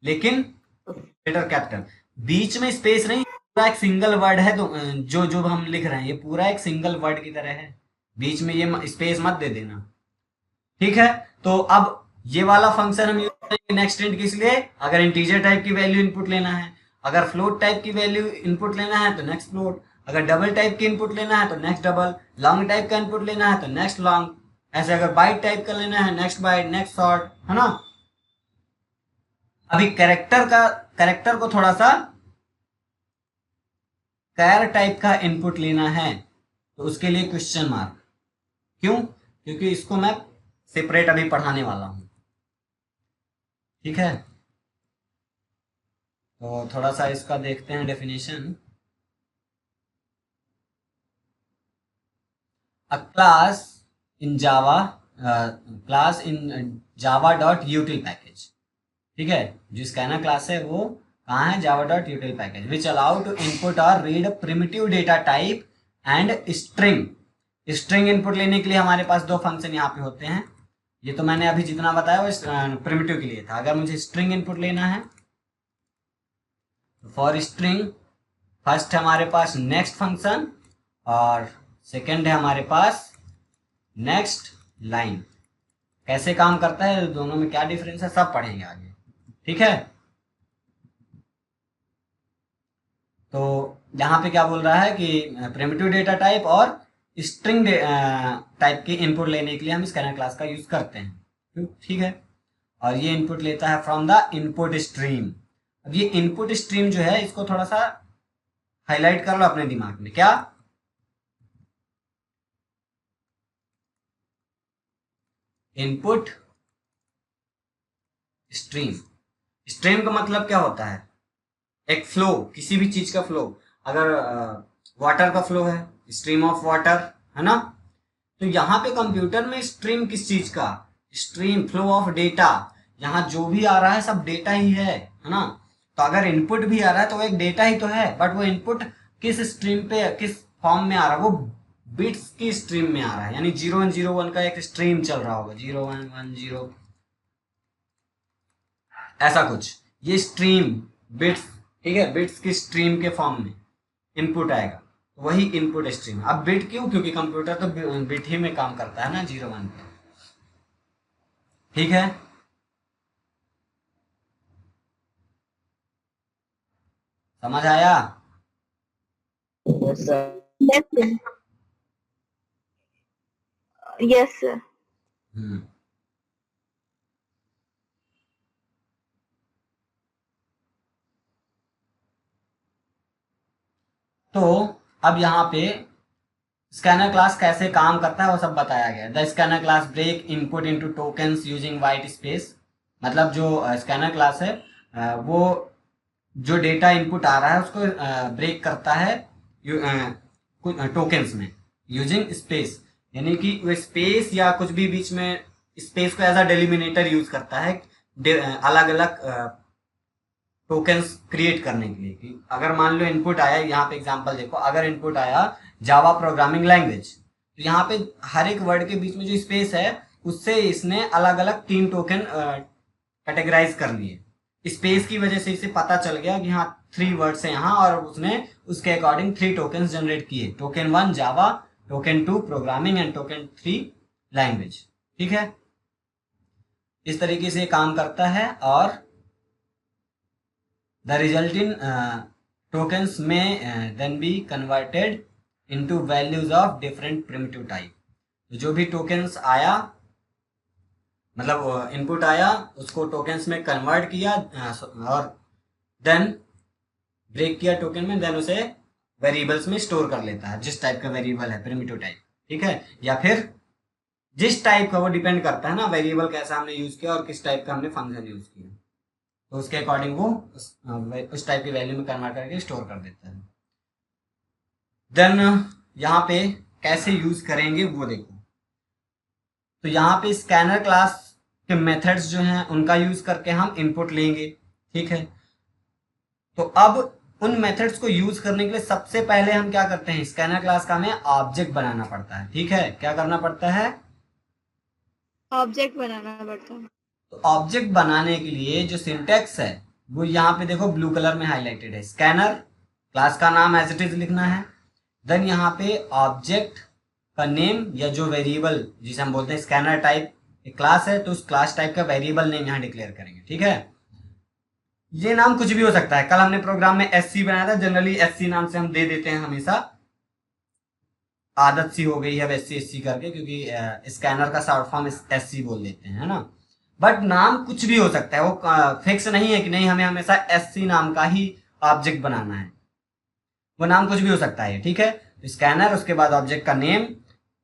[SPEAKER 1] लेकिन लेटर कैपिटल, बीच में स्पेस नहीं, पूरा एक सिंगल वर्ड है। तो जो जो हम लिख रहे हैं ये पूरा एक सिंगल वर्ड की तरह है, बीच में ये स्पेस मत दे देना, ठीक है। तो अब ये वाला फंक्शन हम यूज करेंगे नेक्स्ट इंट किस लिए, अगर इंटीजर टाइप की वैल्यू इनपुट लेना है, अगर फ्लोट टाइप की वैल्यू इनपुट लेना है तो नेक्स्ट फ्लोट, अगर डबल टाइप की इनपुट लेना है तो नेक्स्ट डबल, लॉन्ग टाइप का इनपुट लेना है तो नेक्स्ट लॉन्ग, ऐसे अगर बाइट टाइप का लेना है नेक्स्ट बाइट, नेक्स्ट शॉर्ट, है ना। अभी कैरेक्टर को थोड़ा सा कैर टाइप का इनपुट लेना है तो उसके लिए क्वेश्चन मार्क, क्यों? क्योंकि इसको मैं सेपरेट अभी पढ़ाने वाला हूं, ठीक है। तो थोड़ा सा इसका देखते हैं definition. A class in Java, class in Java dot util package, ठीक है। जो स्कैनर क्लास है वो कहाँ है, Java dot util package, which allow to input और read primitive data type and string. String input लेने के लिए हमारे पास दो फंक्शन यहाँ पे होते हैं, ये तो मैंने अभी जितना बताया वो प्रिमिटिव के लिए था। अगर मुझे स्ट्रिंग इनपुट लेना है तो फॉर स्ट्रिंग फर्स्ट है हमारे पास नेक्स्ट फंक्शन और सेकंड है हमारे पास नेक्स्ट लाइन। कैसे काम करता है, दोनों में क्या डिफरेंस है, सब पढ़ेंगे आगे, ठीक है। तो यहाँ पे क्या बोल रहा है कि प्रिमिटिव डेटा टाइप और स्ट्रिंग टाइप के इनपुट लेने के लिए हम स्कैनर क्लास का यूज करते हैं, ठीक है। और ये इनपुट लेता है फ्रॉम द इनपुट स्ट्रीम, अब ये इनपुट स्ट्रीम जो है इसको थोड़ा सा हाईलाइट कर लो अपने दिमाग में। क्या? Input stream. स्ट्रीम का मतलब क्या होता है? एक फ्लो, किसी भी चीज का फ्लो। अगर वाटर का फ्लो है, स्ट्रीम ऑफ वाटर, है ना? तो यहाँ पे कंप्यूटर में स्ट्रीम किस चीज का? Stream, flow of data. यहाँ जो भी आ रहा है सब डेटा ही है ना? तो अगर इनपुट भी आ रहा है तो वो एक डेटा ही तो है, बट वो इनपुट किस स्ट्रीम पे, किस फॉर्म में आ रहा है? वो बिट्स की स्ट्रीम में आ रहा है। यानी 0101 का एक स्ट्रीम चल रहा होगा, 0110, ऐसा कुछ। ये स्ट्रीम बिट्स, ठीक है, बिट्स की स्ट्रीम के फॉर्म में इनपुट आएगा, वही इनपुट स्ट्रीम। अब बिट क्यों? क्योंकि कंप्यूटर तो बिट ही में काम करता है ना, 01 पे। ठीक है, समझ आया?
[SPEAKER 2] Yes, sir.
[SPEAKER 3] Yes, sir. Yes, sir.
[SPEAKER 1] हम्म। तो अब यहाँ पे स्कैनर क्लास कैसे काम करता है वो सब बताया गया है। The scanner class break input into tokens using white space. मतलब जो स्कैनर क्लास है वो जो डेटा इनपुट आ रहा है उसको ब्रेक करता है टोकन्स में यूजिंग स्पेस। यानी कि वो स्पेस या कुछ भी बीच में स्पेस को एज अ डेलिमिनेटर यूज करता है अलग अलग टोकन्स क्रिएट करने के लिए। कि अगर मान लो इनपुट आया, यहाँ पे एग्जांपल देखो, अगर इनपुट आया जावा प्रोग्रामिंग लैंग्वेज, तो यहाँ पे हर एक वर्ड के बीच में जो स्पेस है उससे इसने अलग अलग 3 टोकन कैटेगराइज कर लिए। स्पेस की वजह से इसे पता चल गया कि हाँ 3 वर्ड्स है यहाँ, और उसने उसके अकॉर्डिंग 3 टोकन्स जनरेट किए। Token 1 Java, token 2 programming and token 3 language. ठीक है, इस तरीके से काम करता है। और the resulting tokens may then be converted into values of different primitive type। जो भी tokens आया, मतलब इनपुट आया, उसको tokens में कन्वर्ट किया और देन ब्रेक किया टोकन में, देन उसे वेरिएबल्स में स्टोर कर लेता है, जिस टाइप का वेरिएबल है, प्रिमिटिव टाइप। ठीक है, या फिर जिस टाइप का, वो डिपेंड करता है ना वेरिएबल कैसा हमने यूज किया और किस टाइप का हमने फंक्शन यूज किया, तो उसके अकॉर्डिंग वो उस टाइप की वैल्यू में कन्वर्ट करके स्टोर कर देता है। देन यहाँ पे कैसे यूज करेंगे वो देखो। तो यहाँ पे स्कैनर क्लास के मेथड्स जो हैं उनका यूज करके हम इनपुट लेंगे। ठीक है, तो अब उन मेथड्स को यूज करने के लिए सबसे पहले हम क्या करते हैं, स्कैनर क्लास का हमें ऑब्जेक्ट बनाना पड़ता है। ठीक है, क्या करना पड़ता है?
[SPEAKER 3] ऑब्जेक्ट बनाना पड़ता है।
[SPEAKER 1] तो ऑब्जेक्ट बनाने के लिए जो सिंटेक्स है वो यहाँ पे देखो ब्लू कलर में हाईलाइटेड है। स्कैनर क्लास का नाम एज इट इज लिखना है, देन यहाँ पे ऑब्जेक्ट का नेम या जो वेरिएबल जिसे हम बोलते हैं स्कैनर टाइप, एक क्लास है तो उस क्लास टाइप का वेरिएबल नेम यहाँ डिक्लेयर करेंगे। ठीक है, ये नाम कुछ भी हो सकता है। कल हमने प्रोग्राम में एससी बनाया था, जनरली एससी नाम से हम दे देते हैं हमेशा, आदत सी हो गई है अब एससी एससी करके, क्योंकि स्कैनर का शॉर्ट फॉर्म एससी बोल देते हैं, है ना? बट नाम कुछ भी हो सकता है, वो फिक्स नहीं है कि नहीं हमें हमेशा एससी नाम का ही ऑब्जेक्ट बनाना है, वो नाम कुछ भी हो सकता है। ठीक है, स्कैनर, उसके बाद ऑब्जेक्ट का name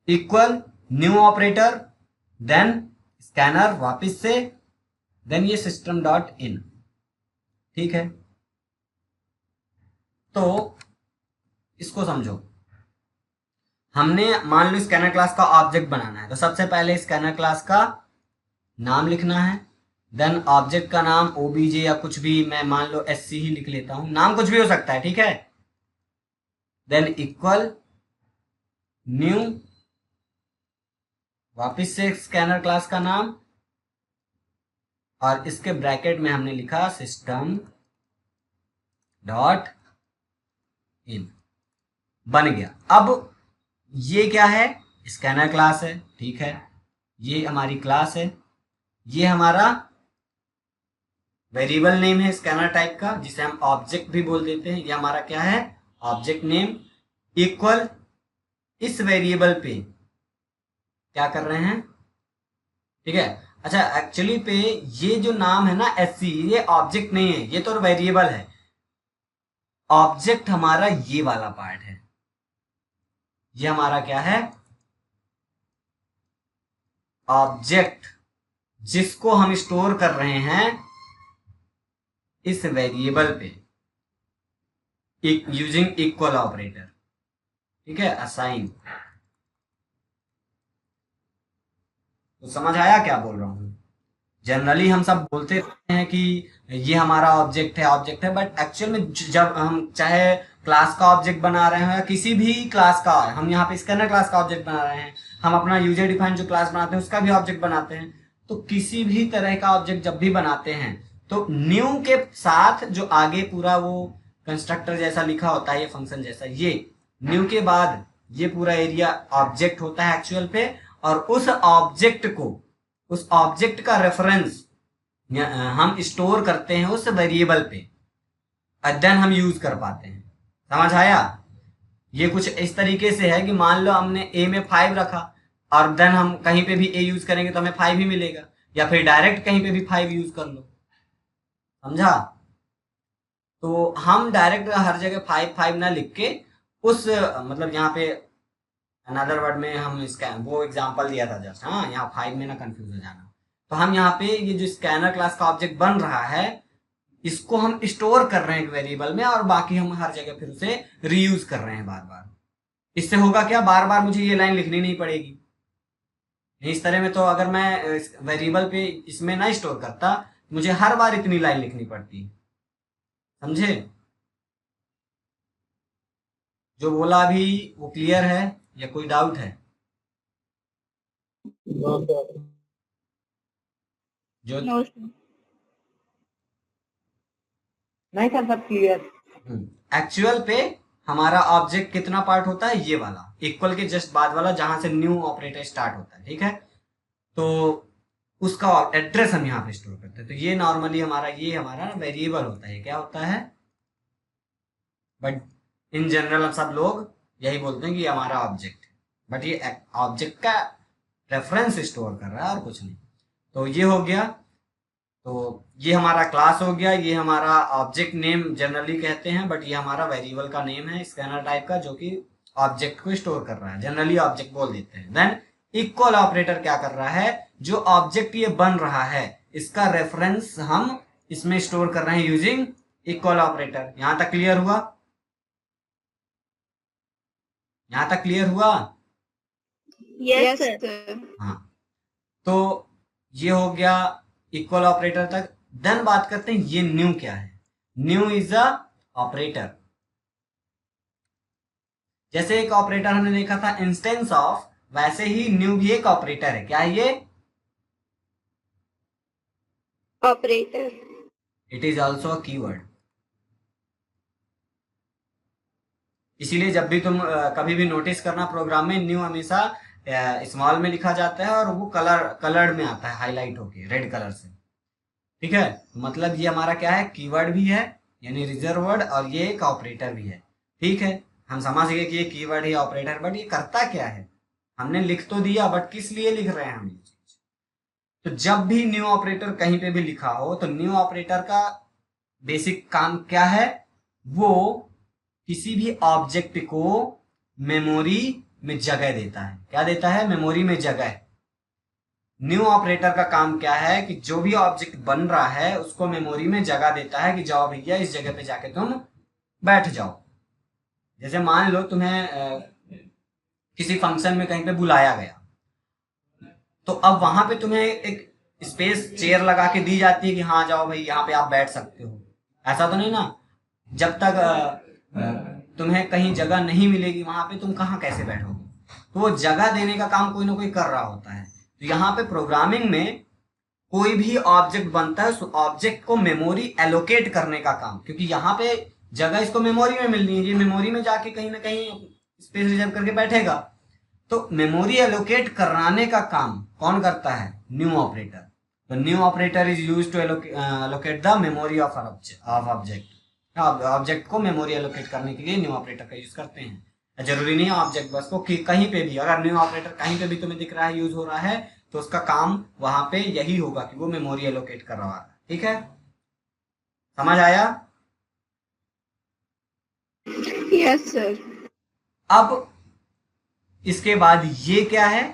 [SPEAKER 1] equal new operator, then scanner वापस से, देन ये सिस्टम डॉट इन। ठीक है, तो इसको समझो। हमने मान लो स्कैनर क्लास का ऑब्जेक्ट बनाना है, तो सबसे पहले स्कैनर क्लास का नाम लिखना है, देन ऑब्जेक्ट का नाम ओबीजे या कुछ भी, मैं मान लो एससी ही लिख लेता हूं, नाम कुछ भी हो सकता है। ठीक है, देन इक्वल न्यू, वापिस से स्कैनर क्लास का नाम, और इसके ब्रैकेट में हमने लिखा सिस्टम डॉट इन। बन गया। अब ये क्या है? स्कैनर क्लास है। ठीक है, ये हमारी क्लास है, ये हमारा वेरिएबल नेम है स्कैनर टाइप का, जिसे हम ऑब्जेक्ट भी बोल देते हैं। ये हमारा क्या है? ऑब्जेक्ट नेम इक्वल, इस वेरिएबल पे क्या कर रहे हैं? ठीक है, अच्छा, एक्चुअली पे ये जो नाम है ना एससी, ये ऑब्जेक्ट नहीं है, ये तो वेरिएबल है। ऑब्जेक्ट हमारा ये वाला पार्ट है, ये हमारा क्या है, ऑब्जेक्ट, जिसको हम स्टोर कर रहे हैं इस वेरिएबल पे यूजिंग इक्वल ऑपरेटर। ठीक है, असाइन। तो समझ आया क्या बोल रहा हूं? जनरली हम सब बोलते रहते हैं कि ये हमारा ऑब्जेक्ट है, बट एक्चुअल में जब हम चाहे क्लास का ऑब्जेक्ट बना रहे हैं या किसी भी क्लास का, हम यहाँ पे स्कैनर क्लास का ऑब्जेक्ट बना रहे हैं, हम अपना यूजर डिफाइन जो क्लास बनाते हैं उसका भी ऑब्जेक्ट बनाते हैं, तो किसी भी तरह का ऑब्जेक्ट जब भी बनाते हैं तो न्यू के साथ जो आगे पूरा वो कंस्ट्रक्टर जैसा लिखा होता है, ये फंक्शन जैसा, ये न्यू के बाद ये पूरा एरिया ऑब्जेक्ट होता है एक्चुअल पे, और उस ऑब्जेक्ट का रेफरेंस हम स्टोर करते हैं उस वेरिएबल पे, और देन हम यूज कर पाते हैं। समझ आया? ये कुछ इस तरीके से है कि मान लो हमने ए में 5 रखा, और देन हम कहीं पे भी ए यूज करेंगे तो हमें 5 ही मिलेगा, या फिर डायरेक्ट कहीं पे भी 5 यूज कर लो। समझा? तो हम डायरेक्ट हर जगह 5 ना लिख के उस मतलब यहाँ पे अनदर वर्ड में हम इसका वो एग्जांपल दिया था जस्ट, हाँ, यहाँ 5 में ना कंफ्यूज हो जाना। तो हम यहाँ पे ये जो स्कैनर क्लास का ऑब्जेक्ट बन रहा है, इसको हम स्टोर कर रहे हैं एक वेरिएबल में, और बाकी हम हर जगह फिर उसे रीयूज कर रहे हैं बार बार। इससे होगा क्या, बार बार मुझे ये लाइन लिखनी नहीं पड़ेगी। इस तरह में तो अगर मैं वेरिएबल पे इसमें ना स्टोर करता, मुझे हर बार इतनी लाइन लिखनी पड़ती। समझे? जो बोला अभी वो क्लियर है या कोई डाउट है? जो
[SPEAKER 3] नो
[SPEAKER 2] नहीं सर, सब क्लियर।
[SPEAKER 1] एक्चुअल पे हमारा ऑब्जेक्ट कितना पार्ट होता है, ये वाला इक्वल के जस्ट बाद वाला, जहां से न्यू ऑपरेटर स्टार्ट होता है। ठीक है, तो उसका एड्रेस हम यहाँ पे स्टोर करते हैं। तो ये नॉर्मली ये हमारा वेरिएबल होता है, क्या होता है, बट इन जनरल हम सब लोग यही बोलते हैं कि ये हमारा ऑब्जेक्ट है, बट ये ऑब्जेक्ट का रेफरेंस स्टोर कर रहा है और कुछ नहीं। तो ये हो गया। तो ये हमारा क्लास हो गया, ये हमारा ऑब्जेक्ट नेम जनरली कहते हैं, बट ये हमारा वेरिएबल का नेम है स्कैनर टाइप का, जो कि ऑब्जेक्ट को स्टोर कर रहा है, जनरली ऑब्जेक्ट बोल देते हैं। देन इक्वल ऑपरेटर क्या कर रहा है, जो ऑब्जेक्ट ये बन रहा है इसका रेफरेंस हम इसमें स्टोर कर रहे हैं यूजिंग इक्वल ऑपरेटर। यहां तक क्लियर हुआ? यहां तक क्लियर हुआ?
[SPEAKER 3] Yes sir.
[SPEAKER 1] हाँ, तो ये हो गया इक्वल ऑपरेटर तक। देन बात करते हैं ये न्यू क्या है। New is a operator. जैसे एक ऑपरेटर हमने देखा था इंस्टेंस ऑफ, वैसे ही न्यू भी एक ऑपरेटर है। क्या है ये?
[SPEAKER 3] Operator.
[SPEAKER 1] It is also a keyword. इसीलिए जब भी तुम कभी भी नोटिस करना प्रोग्राम में, न्यू हमेशा स्मॉल में लिखा जाता है, और वो कलर्ड में आता है, हाईलाइट होके रेड कलर से। ठीक है, मतलब ये हमारा क्या है, कीवर्ड भी है यानी रिजर्व वर्ड, और ये एक ऑपरेटर भी है। ठीक है, हम समझ गए कि ये कीवर्ड है ऑपरेटर, बट ये करता क्या है, हमने लिख तो दिया, बट किस लिए लिख रहे हैं हम ये चीज। तो जब भी न्यू ऑपरेटर कहीं पे भी लिखा हो, तो न्यू ऑपरेटर का बेसिक काम क्या है, वो किसी भी ऑब्जेक्ट को मेमोरी में जगह देता है। क्या देता है? मेमोरी में जगह। न्यू ऑपरेटर का काम क्या है कि जो भी ऑब्जेक्ट बन रहा है उसको मेमोरी में जगह देता है कि जाओ भैया इस जगह पे जाके तुम बैठ जाओ। जैसे मान लो तुम्हें किसी फंक्शन में कहीं पे बुलाया गया, तो अब वहां पे तुम्हें एक स्पेस चेयर लगा के दी जाती है कि हाँ जाओ भाई यहाँ पे आप बैठ सकते हो। ऐसा तो नहीं ना, जब तक तुम्हें कहीं जगह नहीं मिलेगी वहां पे तुम कहाँ कैसे बैठोगे। तो वो जगह देने का काम कोई ना कोई कर रहा होता है। तो यहाँ पे प्रोग्रामिंग में कोई भी ऑब्जेक्ट बनता है, उस ऑब्जेक्ट को मेमोरी एलोकेट करने का काम, क्योंकि यहाँ पे जगह इसको मेमोरी में मिलनी है, ये मेमोरी में जाके कहीं ना कहीं स्पेस रिजर्व करके बैठेगा। तो मेमोरी एलोकेट कराने का काम कौन करता है? New operator. तो new operator is used to allocate the memory of object. Object को मेमोरी एलोकेट करने के लिए न्यू ऑपरेटर का यूज करते हैं। जरूरी नहीं है ऑब्जेक्ट बस को, कहीं पे भी अगर न्यू ऑपरेटर कहीं पे भी तुम्हें दिख रहा है यूज हो रहा है, तो उसका काम वहां पे यही होगा कि वो मेमोरी एलोकेट कर रहा है। ठीक है, समझ आया?
[SPEAKER 3] Yes sir.
[SPEAKER 1] अब इसके बाद ये क्या है,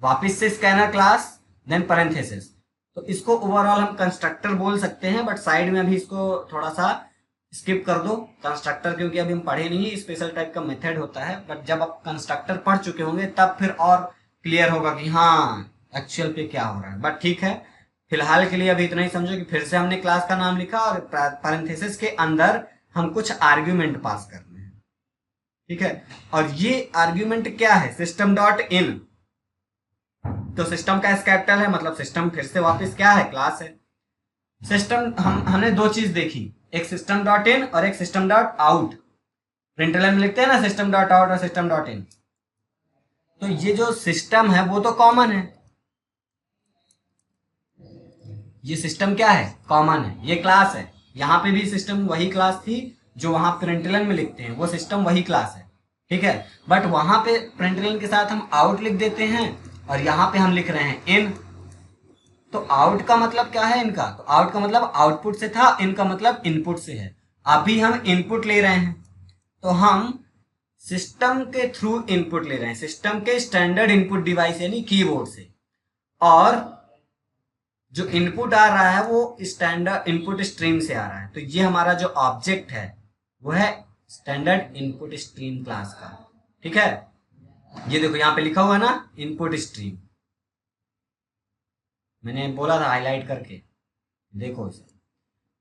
[SPEAKER 1] वापस से स्कैनर क्लास देन पैरेंथेसिस। तो इसको ओवरऑल हम कंस्ट्रक्टर बोल सकते हैं, बट साइड में अभी इसको थोड़ा सा स्किप कर दो कंस्ट्रक्टर, क्योंकि अभी हम पढ़े नहीं, स्पेशल टाइप का मेथड होता है। बट जब आप कंस्ट्रक्टर पढ़ चुके होंगे तब फिर और क्लियर होगा कि हाँ एक्चुअल पे क्या हो रहा है। बट ठीक है, फिलहाल के लिए अभी इतना ही समझो कि फिर से हमने क्लास का नाम लिखा और पैरेंथेसिस के अंदर हम कुछ आर्ग्यूमेंट पास करने हैं। ठीक है, और ये आर्ग्यूमेंट क्या है, सिस्टम डॉट इन। तो सिस्टम का एस कैपिटल है, मतलब सिस्टम फिर से वापस क्या है, क्लास है। सिस्टम हमने दो चीज देखी, एक सिस्टम डॉट इन और एक सिस्टम डॉट आउट। प्रिंटर में लिखते हैं ना सिस्टम डॉट आउट और सिस्टम डॉट इन। तो ये जो सिस्टम है वो तो कॉमन है, ये सिस्टम क्या है, कॉमन है, ये क्लास है। यहाँ पे भी सिस्टम वही क्लास थी जो वहां प्रिंटलन में लिखते हैं, वो सिस्टम वही क्लास है। ठीक है, बट वहां पे प्रिंटलन के साथ हम आउट लिख देते हैं और यहाँ पे हम लिख रहे हैं इन। तो आउट का मतलब क्या है इनका, तो आउट का मतलब आउटपुट से था, इन का मतलब इनपुट से है। अभी हम इनपुट ले रहे हैं, तो हम सिस्टम के थ्रू इनपुट ले रहे हैं, सिस्टम के स्टैंडर्ड इनपुट डिवाइस यानी कीबोर्ड से। और जो इनपुट आ रहा है वो स्टैंडर्ड इनपुट स्ट्रीम से आ रहा है। तो ये हमारा जो ऑब्जेक्ट है वो है स्टैंडर्ड इनपुट स्ट्रीम क्लास का। ठीक है, ये देखो यहाँ पे लिखा हुआ है ना इनपुट स्ट्रीम, मैंने बोला था हाईलाइट करके, देखो इसे।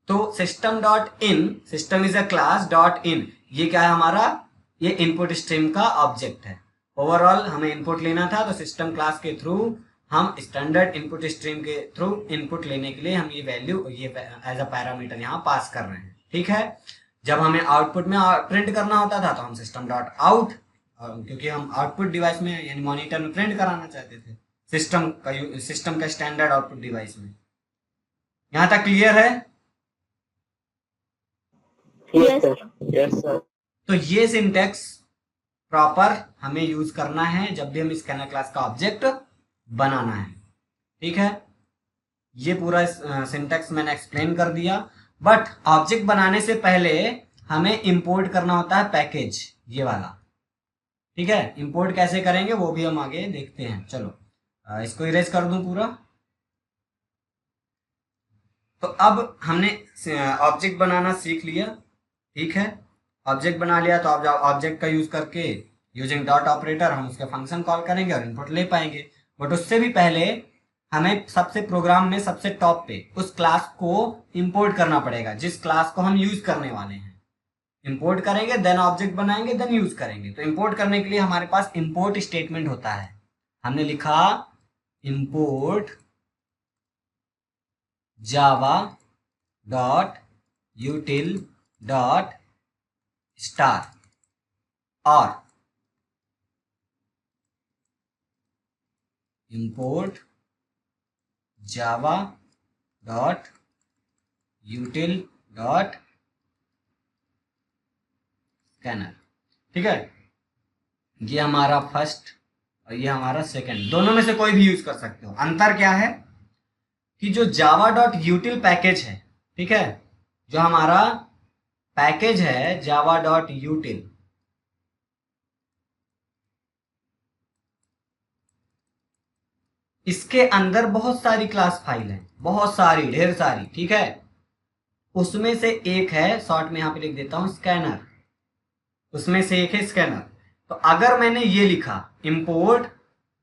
[SPEAKER 1] तो system dot in, system is a class dot in, ये क्या है हमारा, ये इनपुट स्ट्रीम का ऑब्जेक्ट है। ओवरऑल हमें इनपुट लेना था, तो सिस्टम क्लास के थ्रू हम स्टैंडर्ड इनपुट स्ट्रीम के थ्रू इनपुट लेने के लिए हम ये वैल्यू ये एज अ पैरामीटर यहाँ पास कर रहे हैं। ठीक है, जब हमें आउटपुट में प्रिंट करना होता था तो हम सिस्टम डॉट आउट, क्योंकि हम आउटपुट डिवाइस में यानी मॉनिटर में प्रिंट कराना चाहते थे सिस्टम का स्टैंडर्ड आउटपुट डिवाइस में। यहां तक क्लियर है?
[SPEAKER 2] Yes sir, yes sir.
[SPEAKER 1] तो ये सिंटेक्स प्रॉपर हमें यूज करना है जब भी हम स्कैनर क्लास का ऑब्जेक्ट बनाना है। ठीक है, ये पूरा सिंटेक्स मैंने एक्सप्लेन कर दिया। बट ऑब्जेक्ट बनाने से पहले हमें इंपोर्ट करना होता है पैकेज, ये वाला। ठीक है, इंपोर्ट कैसे करेंगे वो भी हम आगे देखते हैं। चलो इसको इरेज कर दूं पूरा। तो अब हमने ऑब्जेक्ट बनाना सीख लिया। ठीक है, ऑब्जेक्ट बना लिया, तो ऑब्जेक्ट का यूज करके यूजिंग डॉट ऑपरेटर हम उसके फंक्शन कॉल करेंगे और इनपुट ले पाएंगे। बट उससे भी पहले हमें सबसे प्रोग्राम में सबसे टॉप पे उस क्लास को इंपोर्ट करना पड़ेगा जिस क्लास को हम यूज करने वाले हैं। इंपोर्ट करेंगे देन ऑब्जेक्ट बनाएंगे देन यूज करेंगे। तो इंपोर्ट करने के लिए हमारे पास इंपोर्ट स्टेटमेंट होता है। हमने लिखा import Java dot util dot star और import Java dot util dot scanner. ठीक है, ये हमारा फर्स्ट और ये हमारा सेकंड, दोनों में से कोई भी यूज कर सकते हो। अंतर क्या है कि जो जावा डॉट यूटिल पैकेज है, ठीक है, जो हमारा पैकेज है जावा डॉट यूटिल, इसके अंदर बहुत सारी क्लास फाइल है, बहुत सारी, ढेर सारी। ठीक है, उसमें से एक है, शॉर्ट में यहां पे लिख देता हूं स्कैनर, उसमें से एक है स्कैनर। तो अगर मैंने ये लिखा import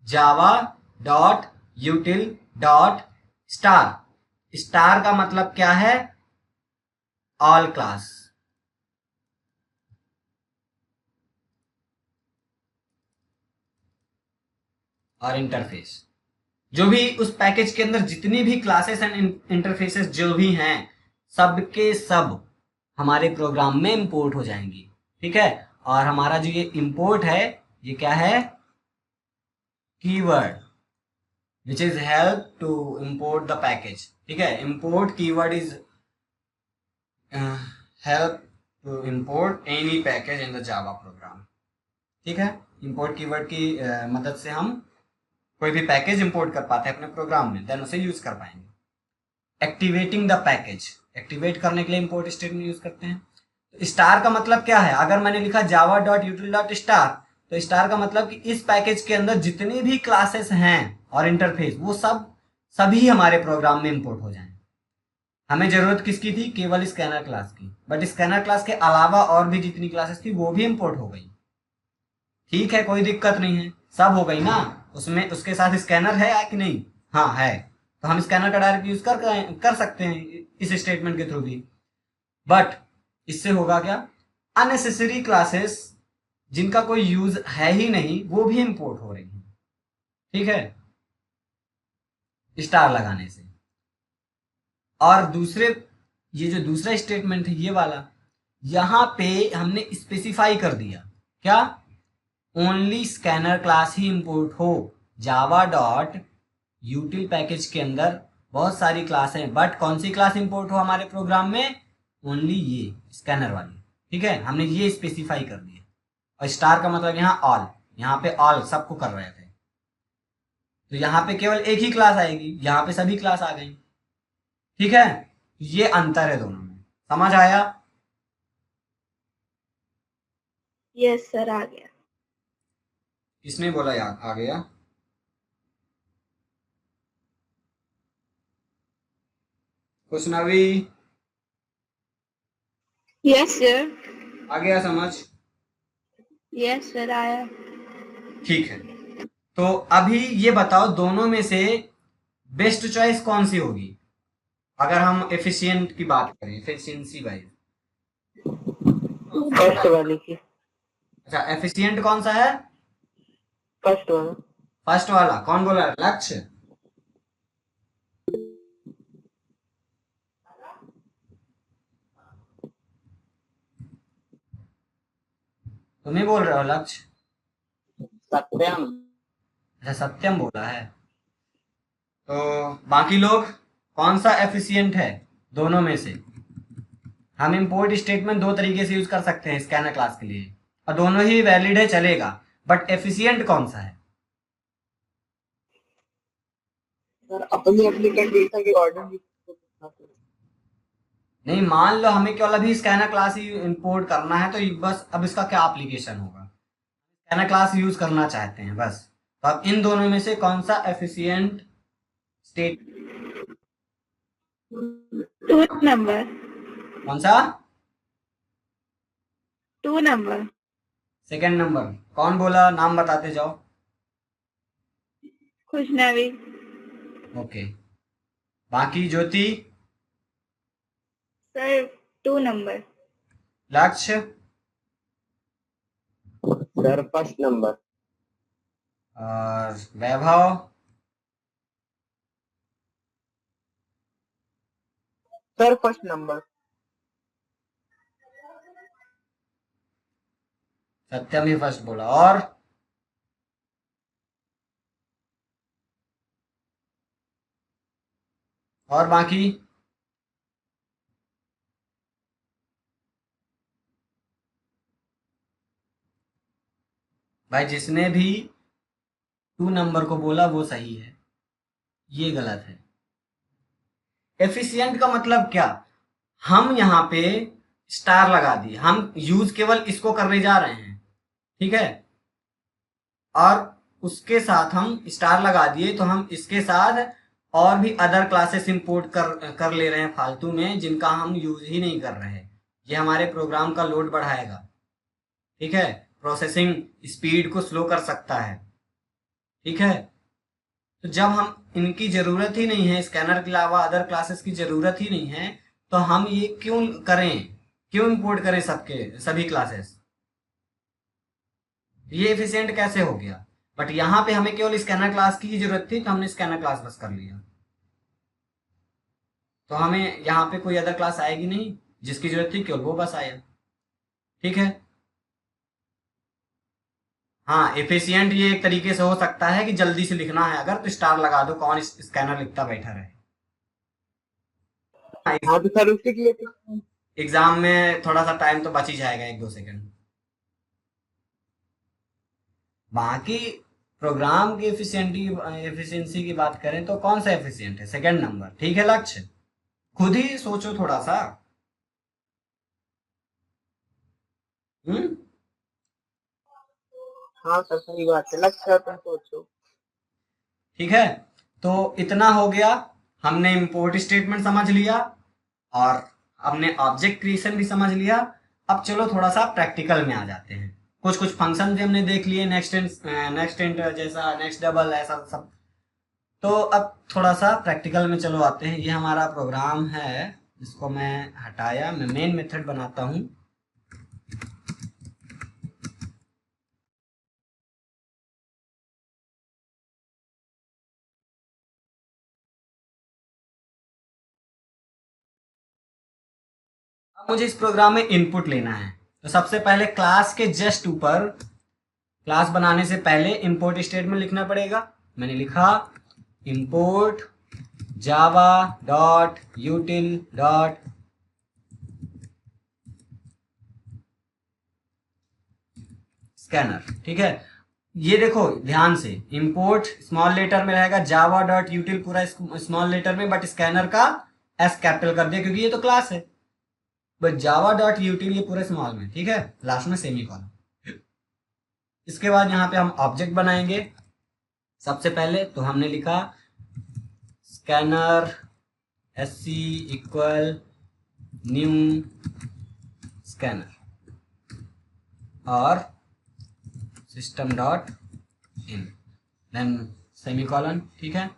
[SPEAKER 1] Java dot util dot star, star का मतलब क्या है, ऑल क्लास। और इंटरफेस, जो भी उस पैकेज के अंदर जितनी भी क्लासेस एंड इंटरफेसेस जो भी हैं, सबके सब हमारे प्रोग्राम में इंपोर्ट हो जाएंगी। ठीक है, और हमारा जो ये इंपोर्ट है ये क्या है, keyword which is help to import the package. ठीक है, import keyword is help to import any package in the Java program. ठीक है, इंपोर्ट कीवर्ड की मदद से हम कोई भी पैकेज इंपोर्ट कर पाते हैं अपने प्रोग्राम में, देन उसे यूज कर पाएंगे। एक्टिवेटिंग द पैकेज, एक्टिवेट करने के लिए इंपोर्ट स्टेटमेंट यूज करते हैं। तो स्टार का मतलब क्या है, अगर मैंने लिखा जावा डॉट यूटिल डॉट स्टार, तो स्टार का मतलब कि इस पैकेज के अंदर जितनी भी क्लासेस हैं और इंटरफेस, वो सभी हमारे प्रोग्राम में इंपोर्ट हो जाएं। हमें जरूरत किसकी थी, केवल स्कैनर क्लास की, बट स्कैनर क्लास के अलावा और भी जितनी क्लासेस थी वो भी इंपोर्ट हो गई। ठीक है, कोई दिक्कत नहीं है, सब हो गई ना। उसमें उसके साथ स्कैनर है कि नहीं, हाँ है, तो हम स्कैनर का डायरेक्ट यूज कर सकते हैं इस स्टेटमेंट के थ्रू भी। बट इससे होगा क्या, अननेसेसरी क्लासेस जिनका कोई यूज है ही नहीं वो भी इंपोर्ट हो रही हैं, ठीक है, स्टार लगाने से। और दूसरे, ये जो दूसरा स्टेटमेंट है ये वाला, यहां पे हमने स्पेसिफाई कर दिया क्या, ओनली स्कैनर क्लास ही इंपोर्ट हो। जावा डॉट यूटिल पैकेज के अंदर बहुत सारी क्लास हैं, बट कौन सी क्लास इंपोर्ट हो हमारे प्रोग्राम में, ओनली ये स्कैनर वाली, ठीक है, हमने ये स्पेसिफाई कर दिया। और स्टार का मतलब यहाँ ऑल, यहाँ पे ऑल सबको कर रहे थे, तो यहाँ पे केवल एक ही क्लास आएगी, यहाँ पे सभी क्लास आ गई, ठीक है। ये अंतर है दोनों में, समझ आया।
[SPEAKER 3] यस सर, आ गया।
[SPEAKER 1] किसने बोला यार आ गया, कुछ नवी,
[SPEAKER 3] यस सर।
[SPEAKER 1] आ गया समझ,
[SPEAKER 3] यस सर, आया।
[SPEAKER 1] ठीक है। तो अभी ये बताओ दोनों में से बेस्ट चॉइस कौन सी होगी, अगर हम एफिशिएंट की बात करें, एफिशिएंसी वाइज।
[SPEAKER 2] फर्स्ट वाली की।
[SPEAKER 1] अच्छा, एफिशिएंट कौन सा है,
[SPEAKER 2] फर्स्ट वाला।
[SPEAKER 1] फर्स्ट वाला, कौन बोला, लक्ष्य। तुम्हें बोल रहे हो लक्ष्य,
[SPEAKER 2] सत्यम।
[SPEAKER 1] अच्छा सत्यम बोला है। तो बाकी लोग कौन सा एफिशिएंट है दोनों में से। हम इंपोर्ट स्टेटमेंट दो तरीके से यूज कर सकते हैं स्कैनर क्लास के लिए, और दोनों ही वैलिड है, चलेगा, बट एफिशिएंट कौन सा है।
[SPEAKER 2] सर अपनी अपनी कंडीशन के अकॉर्डिंग।
[SPEAKER 1] नहीं, मान लो हमें केवल अभी स्कैनर क्लास ही इंपोर्ट करना है, तो बस अब इसका क्या एप्लीकेशन होगा, स्कैनर क्लास यूज करना चाहते हैं बस, तो अब इन दोनों में से कौन सा एफिशिएंट स्टेट,
[SPEAKER 3] 2 नंबर।
[SPEAKER 1] कौन सा,
[SPEAKER 3] 2 नंबर।
[SPEAKER 1] Second number. कौन बोला, नाम बताते जाओ।
[SPEAKER 3] खुशनवी।
[SPEAKER 1] ओके, बाकी ज्योति,
[SPEAKER 3] सर 2 नंबर।
[SPEAKER 1] लक्ष्य,
[SPEAKER 2] सर फर्स्ट नंबर।
[SPEAKER 1] और वैभव,
[SPEAKER 2] सर फर्स्ट नंबर।
[SPEAKER 1] सत्यम ही फर्स्ट बोला, और बाकी भाई, जिसने भी 2 नंबर को बोला वो सही है, ये गलत है। एफिशिएंट का मतलब क्या, हम यहाँ पे स्टार लगा दिए, हम यूज केवल इसको करने जा रहे हैं, ठीक है, और उसके साथ हम स्टार लगा दिए, तो हम इसके साथ और भी अदर क्लासेस इंपोर्ट कर ले रहे हैं फालतू में, जिनका हम यूज ही नहीं कर रहे हैं। ये हमारे प्रोग्राम का लोड बढ़ाएगा, ठीक है, प्रोसेसिंग स्पीड को स्लो कर सकता है, ठीक है। तो जब हम इनकी जरूरत ही नहीं है, स्कैनर के अलावा अदर क्लासेस की जरूरत ही नहीं है, तो हम ये क्यों करें, क्यों इंपोर्ट करें सभी क्लासेस, ये एफिशिएंट कैसे हो गया। बट यहाँ पे हमें केवल स्कैनर क्लास की ही जरूरत थी, तो हमने स्कैनर क्लास बस कर लिया, तो हमें यहाँ पे कोई अदर क्लास आएगी नहीं, जिसकी जरूरत थी केवल वो बस आया, ठीक है। हाँ, एफिशिएंट ये एक तरीके से हो सकता है कि जल्दी से लिखना है अगर, तो स्टार लगा दो, कौन स्कैनर लिखता बैठा रहे।
[SPEAKER 2] हाँ तो सर उसके लिए
[SPEAKER 1] एग्जाम में थोड़ा सा टाइम तो बच ही जाएगा, 1-2 सेकंड। बाकी प्रोग्राम की एफिशिएंसी की बात करें तो कौन सा एफिशिएंट है? Second number. ठीक है लक्ष्य, खुद ही सोचो थोड़ा सा। हम्म।
[SPEAKER 2] हाँ सर सही बात है, लक्ष्य है, तुम सोचो।
[SPEAKER 1] ठीक है, तो इतना हो गया। हमने इंपोर्ट स्टेटमेंट समझ लिया और हमने ऑब्जेक्ट क्रिएशन भी समझ लिया। अब चलो थोड़ा सा प्रैक्टिकल में आ जाते हैं। कुछ कुछ फंक्शन भी हमने देख लिए, नेक्स्ट इंट जैसा, नेक्स्ट डबल, ऐसा सब। तो अब थोड़ा सा प्रैक्टिकल में चलो आते हैं। ये हमारा प्रोग्राम है, इसको मैं हटाया, मैं मेन मेथड बनाता हूँ। अब मुझे इस प्रोग्राम में इनपुट लेना है। तो सबसे पहले क्लास के जस्ट ऊपर, क्लास बनाने से पहले इंपोर्ट स्टेटमेंट लिखना पड़ेगा। मैंने लिखा import Java dot util dot scanner. ठीक है, ये देखो ध्यान से, इंपोर्ट स्मॉल लेटर में रहेगा, जावा डॉट यूटिल पूरा स्मॉल लेटर में, बट स्कैनर का एस कैपिटल कर दिया क्योंकि ये तो क्लास है। बट जावा डॉट यूटिल ये पूरे स्मॉल में। ठीक है, लास्ट में सेमी कॉलन। इसके बाद यहाँ पे हम ऑब्जेक्ट बनाएंगे। सबसे पहले तो हमने लिखा scanner SC equal new scanner और system dot in, then semicolon. ठीक है,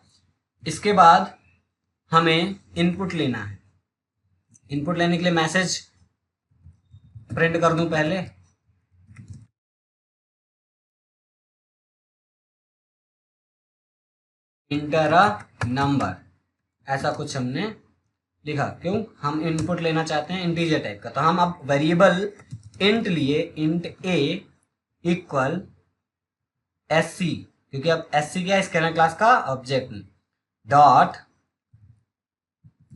[SPEAKER 1] इसके बाद हमें इनपुट लेना है। इनपुट लेने के लिए मैसेज प्रिंट कर दूं पहले। इंटर अ नंबर, ऐसा कुछ हमने लिखा। क्यों? हम इनपुट लेना चाहते हैं इंटीजर टाइप का। तो हम अब वेरिएबल इंट लिए, इंट a इक्वल SC, क्योंकि अब SC क्या है? स्कैनर क्लास का ऑब्जेक्ट। डॉट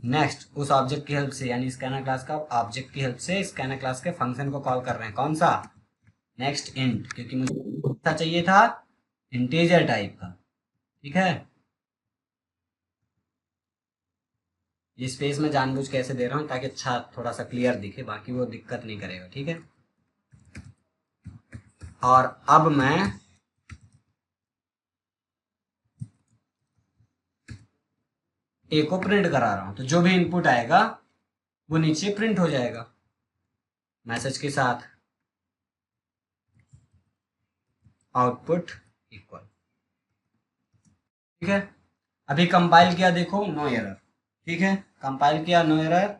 [SPEAKER 1] नेक्स्ट, उस ऑब्जेक्ट की हेल्प से, यानी स्कैनर क्लास का ऑब्जेक्ट की हेल्प से स्कैनर क्लास के फंक्शन को कॉल कर रहे हैं। कौन सा? नेक्स्ट इंट, क्योंकि मुझे क्या चाहिए था? इंटीजर टाइप का। ठीक है, ये स्पेस में जानबूझ के ऐसे दे रहा हूं ताकि अच्छा थोड़ा सा क्लियर दिखे, बाकी वो दिक्कत नहीं करेगा। ठीक है, और अब मैं ए को प्रिंट करा रहा हूं, तो जो भी इनपुट आएगा वो नीचे प्रिंट हो जाएगा मैसेज के साथ, आउटपुट इक्वल। ठीक है, अभी कंपाइल किया, देखो नो एरर। ठीक है, कंपाइल किया, नो एरर।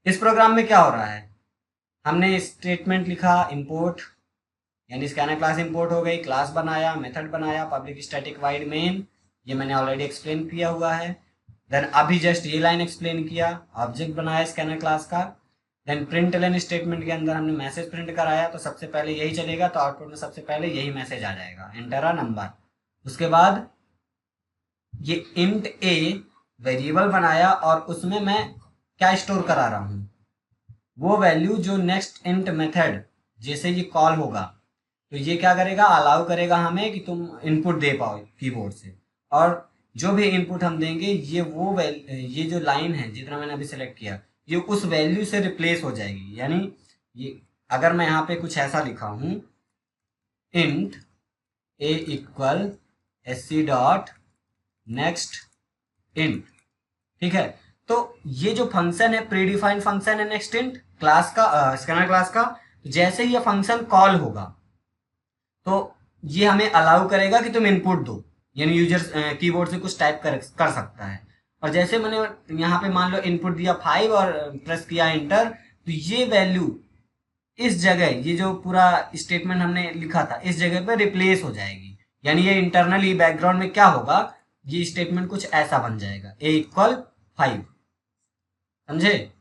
[SPEAKER 1] इस प्रोग्राम में क्या हो रहा है? हमने स्टेटमेंट लिखा इंपोर्ट, यानी स्कैनर क्लास इंपोर्ट हो गई, क्लास बनाया, मेथड बनाया, पब्लिक स्टैटिक वाइड मेन, ये मैंने ऑलरेडी एक्सप्लेन किया हुआ है। देन अभी जस्ट ये लाइन एक्सप्लेन किया, ऑब्जेक्ट बनाया स्कैनर क्लास का। देन प्रिंट लाइन स्टेटमेंट के अंदर हमने मैसेज प्रिंट कराया, तो सबसे पहले यही चलेगा, तो आउटपुट में सबसे पहले यही मैसेज आ जाएगा, एंटर अ नंबर। उसके बाद ये इंट a वेरिएबल बनाया और उसमें मैं क्या स्टोर करा रहा हूँ? वो वैल्यू जो नेक्स्ट इंट मेथड जैसे ये कॉल होगा तो ये क्या करेगा? अलाउ करेगा हमें कि तुम इनपुट दे पाओ कीबोर्ड से, और जो भी इनपुट हम देंगे ये जो लाइन है जितना मैंने अभी सेलेक्ट किया, ये उस वैल्यू से रिप्लेस हो जाएगी। यानी ये अगर मैं यहाँ पे कुछ ऐसा लिखा हूँ, int a equal SC dot next int. ठीक है, तो ये जो फंक्शन है प्रीडिफाइंड फंक्शन है नेक्स्ट इंट क्लास का, स्कैनर क्लास का। जैसे ही ये फंक्शन कॉल होगा तो ये हमें अलाउ करेगा कि तुम इनपुट दो, यानी यूजर कीबोर्ड से कुछ टाइप कर सकता है। और जैसे मैंने यहाँ पे मान लो इनपुट दिया 5 और प्रेस किया इंटर, तो ये वैल्यू इस जगह, ये जो पूरा स्टेटमेंट हमने लिखा था इस जगह पे रिप्लेस हो जाएगी। यानी ये इंटरनली बैकग्राउंड में क्या होगा, ये स्टेटमेंट कुछ ऐसा बन जाएगा, a इक्वल 5। समझे?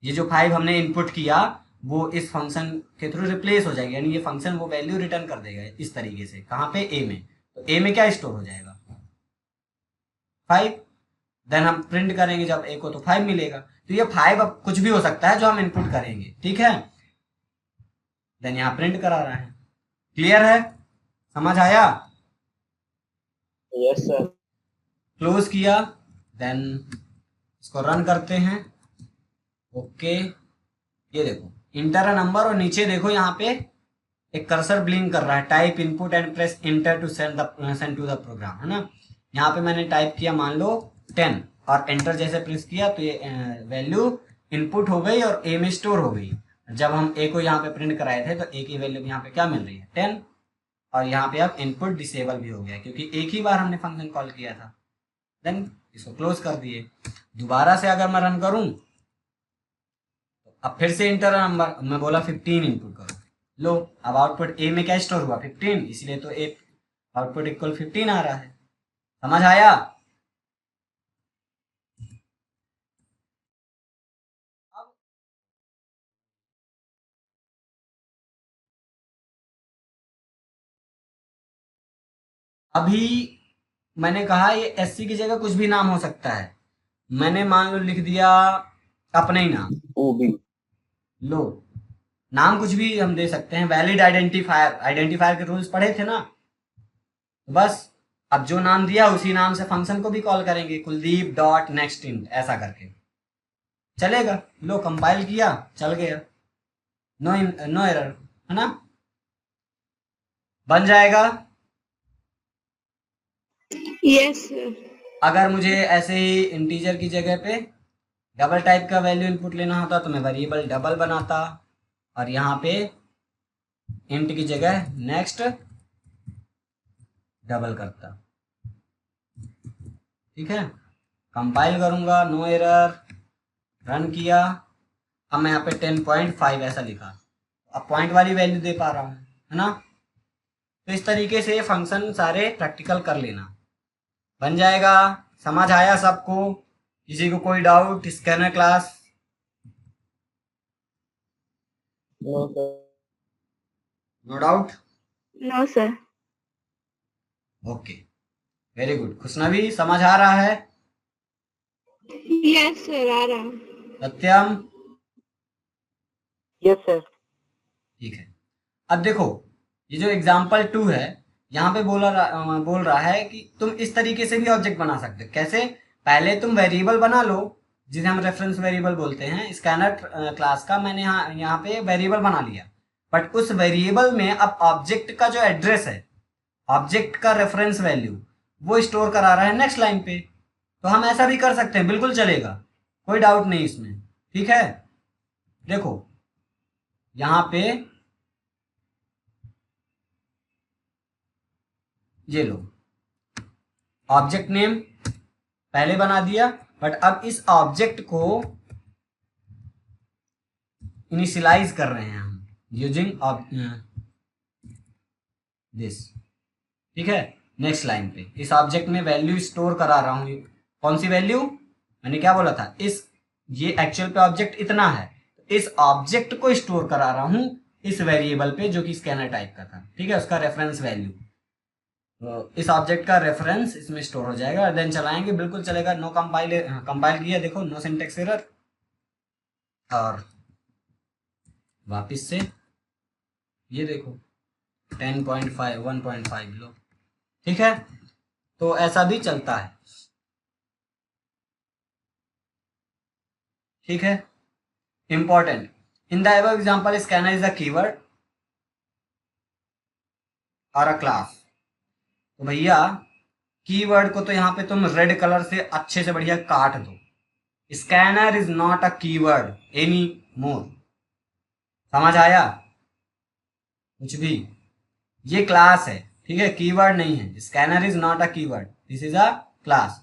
[SPEAKER 1] ये जो 5 हमने इनपुट किया वो इस फंक्शन के थ्रू रिप्लेस हो जाएगा, यानी ये फंक्शन वो वैल्यू रिटर्न कर देगा इस तरीके से। कहाँ पे? a में। तो a में क्या स्टोर हो जाएगा? 5। देन हम प्रिंट करेंगे जब a को, तो 5 मिलेगा। तो ये 5 अब कुछ भी हो सकता है जो हम इनपुट करेंगे। ठीक है, देन यहाँ प्रिंट करा रहा है। क्लियर है? समझ आया?
[SPEAKER 2] Yes sir.
[SPEAKER 1] क्लोज किया, देन इसको रन करते हैं। ओके, ये देखो इंटर अ नंबर, और नीचे देखो यहाँ पे एक कर्सर ब्लिंक कर रहा है, type input and press enter to send to the program, है ना। यहाँ पे मैंने टाइप किया मान लो 10 और एंटर जैसे प्रेस किया तो ये वैल्यू इनपुट हो गई और ए में स्टोर हो गई। जब हम ए को यहाँ पे प्रिंट कराए थे तो ए की वैल्यू यहाँ पे क्या मिल रही है 10, और यहाँ पे अब इनपुट डिसेबल भी हो गया क्योंकि एक ही बार हमने फंक्शन कॉल किया था। देन इसको क्लोज कर दिए। दोबारा से अगर मैं रन करूं तो अब फिर से इंटर नंबर, मैं बोला 15 इनपुट करो, लो अब आउटपुट ए में क्या स्टोर हुआ 15, इसलिए तो ए आउटपुट इक्वल 15 आ रहा है। समझ आया? अभी मैंने कहा ये एससी की जगह कुछ भी नाम हो सकता है। मैंने मान लो लिख दिया अपने ही नाम,
[SPEAKER 2] ओबी।
[SPEAKER 1] लो नाम कुछ भी हम दे सकते हैं। वैलिड आइडेंटिफायर, आइडेंटिफायर के रूल्स पढ़े थे ना, तो बस अब जो नाम दिया उसी नाम से फंक्शन को भी कॉल करेंगे, कुलदीप डॉट नेक्स्ट इंट ऐसा करके चलेगा। लो कंपाइल किया, चल गया, नो एरर, है ना, बन जाएगा।
[SPEAKER 3] Yes sir.
[SPEAKER 1] अगर मुझे ऐसे ही इंटीजर की जगह पे डबल टाइप का वैल्यू इनपुट लेना होता तो मैं वेरिएबल डबल बनाता और यहाँ पे इंट की जगह नेक्स्ट डबल करता। ठीक है, कंपाइल करूंगा, नो एरर, रन किया। अब मैं यहाँ पे 10.5 ऐसा लिखा, अब पॉइंट वाली वैल्यू दे पा रहा हूँ, है ना। तो इस तरीके से फंक्शन सारे प्रैक्टिकल कर लेना, बन जाएगा। समझ आया सबको? किसी को कोई doubt? Scanner class?
[SPEAKER 2] No sir.
[SPEAKER 1] No doubt?
[SPEAKER 3] No sir.
[SPEAKER 1] Okay, very good. Khushnabi समझ आ रहा है?
[SPEAKER 3] यस सर, आ रहा।
[SPEAKER 1] सत्यम?
[SPEAKER 2] Yes sir.
[SPEAKER 1] ठीक है, अब देखो ये जो एग्जाम्पल 2 है यहाँ पे बोल रहा है कि तुम इस तरीके से भी ऑब्जेक्ट बना सकते हो। कैसे? पहले तुम वेरिएबल बना लो जिसे हम रेफरेंस वेरिएबल बोलते हैं। स्कैनर क्लास का मैंने यहाँ पे वेरिएबल बना लिया, बट उस वेरिएबल में अब ऑब्जेक्ट का जो एड्रेस है, ऑब्जेक्ट का रेफरेंस वैल्यू वो स्टोर करा रहा है नेक्स्ट लाइन पे। तो हम ऐसा भी कर सकते हैं, बिल्कुल चलेगा, कोई डाउट नहीं इसमें। ठीक है, देखो यहाँ पे ये लो ऑब्जेक्ट नेम पहले बना दिया, बट अब इस ऑब्जेक्ट को इनिशियलाइज कर रहे हैं हम यूजिंग दिस। ठीक है, नेक्स्ट लाइन पे इस ऑब्जेक्ट में वैल्यू स्टोर करा रहा हूं। कौन सी वैल्यू? मैंने क्या बोला था, इस ये एक्चुअल पे ऑब्जेक्ट इतना है, इस ऑब्जेक्ट को स्टोर करा रहा हूं इस वेरिएबल पे जो कि स्कैनर टाइप का था। ठीक है, उसका रेफरेंस वैल्यू, तो इस ऑब्जेक्ट का रेफरेंस इसमें स्टोर हो जाएगा। देन चलाएंगे, बिल्कुल चलेगा। नो कंपाइल किया, देखो नो सिंटेक्स एरर, और वापिस से ये देखो 10.5 1.5 लो। ठीक है, तो ऐसा भी चलता है। ठीक है, important, in the above example scanner is a keyword और अ क्लास। तो भैया कीवर्ड को तो यहाँ पे तुम रेड कलर से अच्छे से बढ़िया काट दो। Scanner is not a keyword any more. समझ आया? कुछ भी, ये क्लास है, ठीक है, कीवर्ड नहीं है। Scanner is not a keyword, this is a class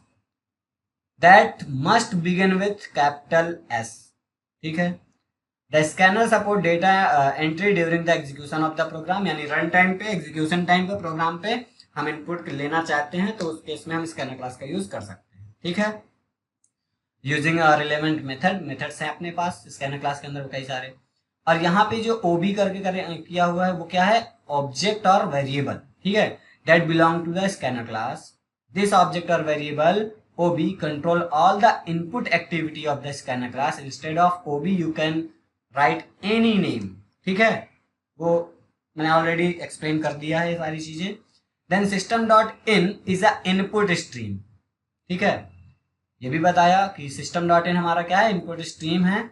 [SPEAKER 1] that must begin with capital S. ठीक है, the scanner support data entry during the execution of the program, यानी रन टाइम पे, एग्जीक्यूशन टाइम पे program पे हम input लेना चाहते हैं तो उस केस में हम स्कैनर क्लास का यूज कर सकते हैं। ठीक है, यूजिंग रिलेवेंट मेथड्स हैं अपने पास स्कैनर क्लास के अंदर कई सारे। और यहाँ पे जो ओबी किया हुआ है वो क्या है? ऑब्जेक्ट और वेरिएबल। ठीक है, that belong to the scanner class. This object और variable OB control all the input activity of the scanner class. Instead of OB you can write any name. ठीक है, वो मैंने ऑलरेडी एक्सप्लेन कर दिया है सारी चीजें। Then system dot in is a input stream, ठीक है, ये भी बताया कि सिस्टम डॉट इन हमारा क्या है, इनपुट स्ट्रीम है,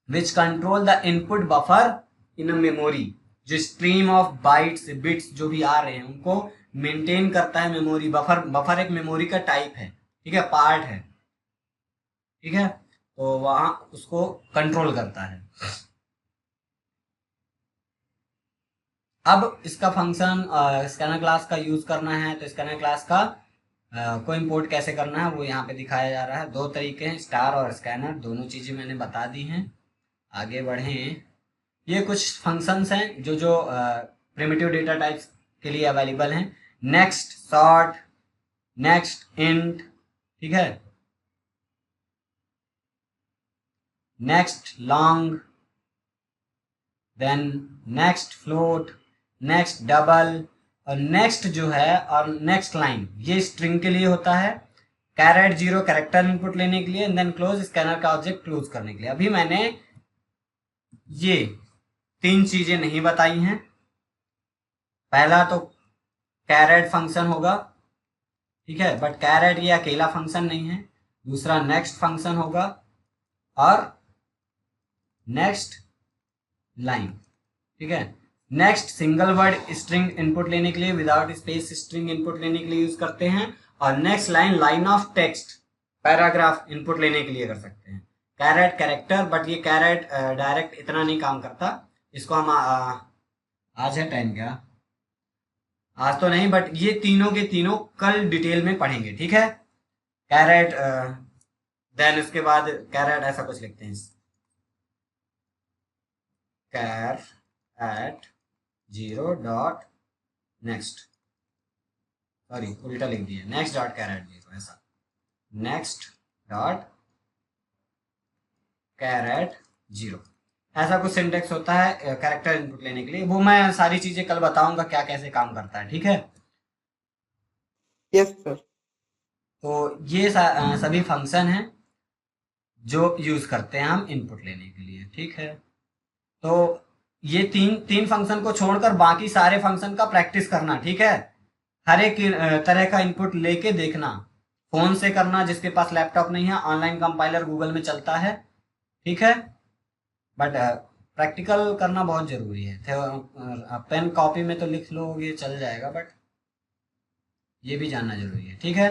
[SPEAKER 1] which control the input buffer in a memory, जो स्ट्रीम ऑफ बाइट्स बिट्स जो भी आ रहे हैं उनको मेंटेन करता है मेमोरी। बफर एक मेमोरी का टाइप है, ठीक है, पार्ट है, ठीक है, तो वहां उसको कंट्रोल करता है। अब इसका फंक्शन स्कैनर क्लास का यूज करना है, तो स्कैनर क्लास का को इंपोर्ट कैसे करना है वो यहाँ पे दिखाया जा रहा है। दो तरीके हैं, स्टार और स्कैनर, दोनों चीजें मैंने बता दी हैं। आगे बढ़ें, ये कुछ फंक्शंस हैं जो जो प्रिमिटिव डेटा टाइप्स के लिए अवेलेबल हैं। नेक्स्ट सॉर्ट, नेक्स्ट इंट, ठीक है, next long, then next float, next double, और नेक्स्ट जो है और नेक्स्ट लाइन ये स्ट्रिंग के लिए होता है। कैरेट 0 कैरेक्टर इनपुट लेने के लिए, एंड देन क्लोज स्कैनर का ऑब्जेक्ट क्लोज करने के लिए। अभी मैंने ये 3 चीजें नहीं बताई हैं। पहला तो कैरेट फंक्शन होगा, ठीक है, बट कैरेट ये अकेला फंक्शन नहीं है। दूसरा नेक्स्ट फंक्शन होगा और नेक्स्ट लाइन, ठीक है। Next single word string input लेने के लिए, विदाउट स्पेस स्ट्रिंग इनपुट लेने के लिए यूज करते हैं। और next line line of text paragraph input लेने के लिए कर सकते हैं। कैरेट कैरेक्टर, बट ये कैरेट डायरेक्ट इतना नहीं काम करता। इसको हम आज है टाइम क्या, आज तो नहीं, बट ये तीनों के तीनों कल डिटेल में पढ़ेंगे, ठीक है। कैरेट देन उसके बाद कैरेट ऐसा कुछ लिखते हैं, char at 0 dot next, sorry उल्टा लिख दिया, नेक्स्ट डॉट कैरेट 0, ऐसा नेक्स्ट डॉट कैरेट 0, ऐसा कुछ सिंटेक्स होता है कैरेक्टर इनपुट लेने के लिए। वो मैं सारी चीजें कल बताऊंगा क्या कैसे काम करता है, ठीक है।
[SPEAKER 2] Yes sir.
[SPEAKER 1] तो ये सभी फंक्शन हैं जो यूज करते हैं हम इनपुट लेने के लिए, ठीक है। तो ये तीन फंक्शन को छोड़कर बाकी सारे फंक्शन का प्रैक्टिस करना, ठीक है। हर एक तरह का इनपुट लेके देखना, फोन से करना, जिसके पास लैपटॉप नहीं है ऑनलाइन कंपाइलर गूगल में चलता है, ठीक है। बट प्रैक्टिकल करना बहुत जरूरी है। पेन कॉपी में तो लिख लोगे चल जाएगा, बट ये भी जानना जरूरी है, ठीक है।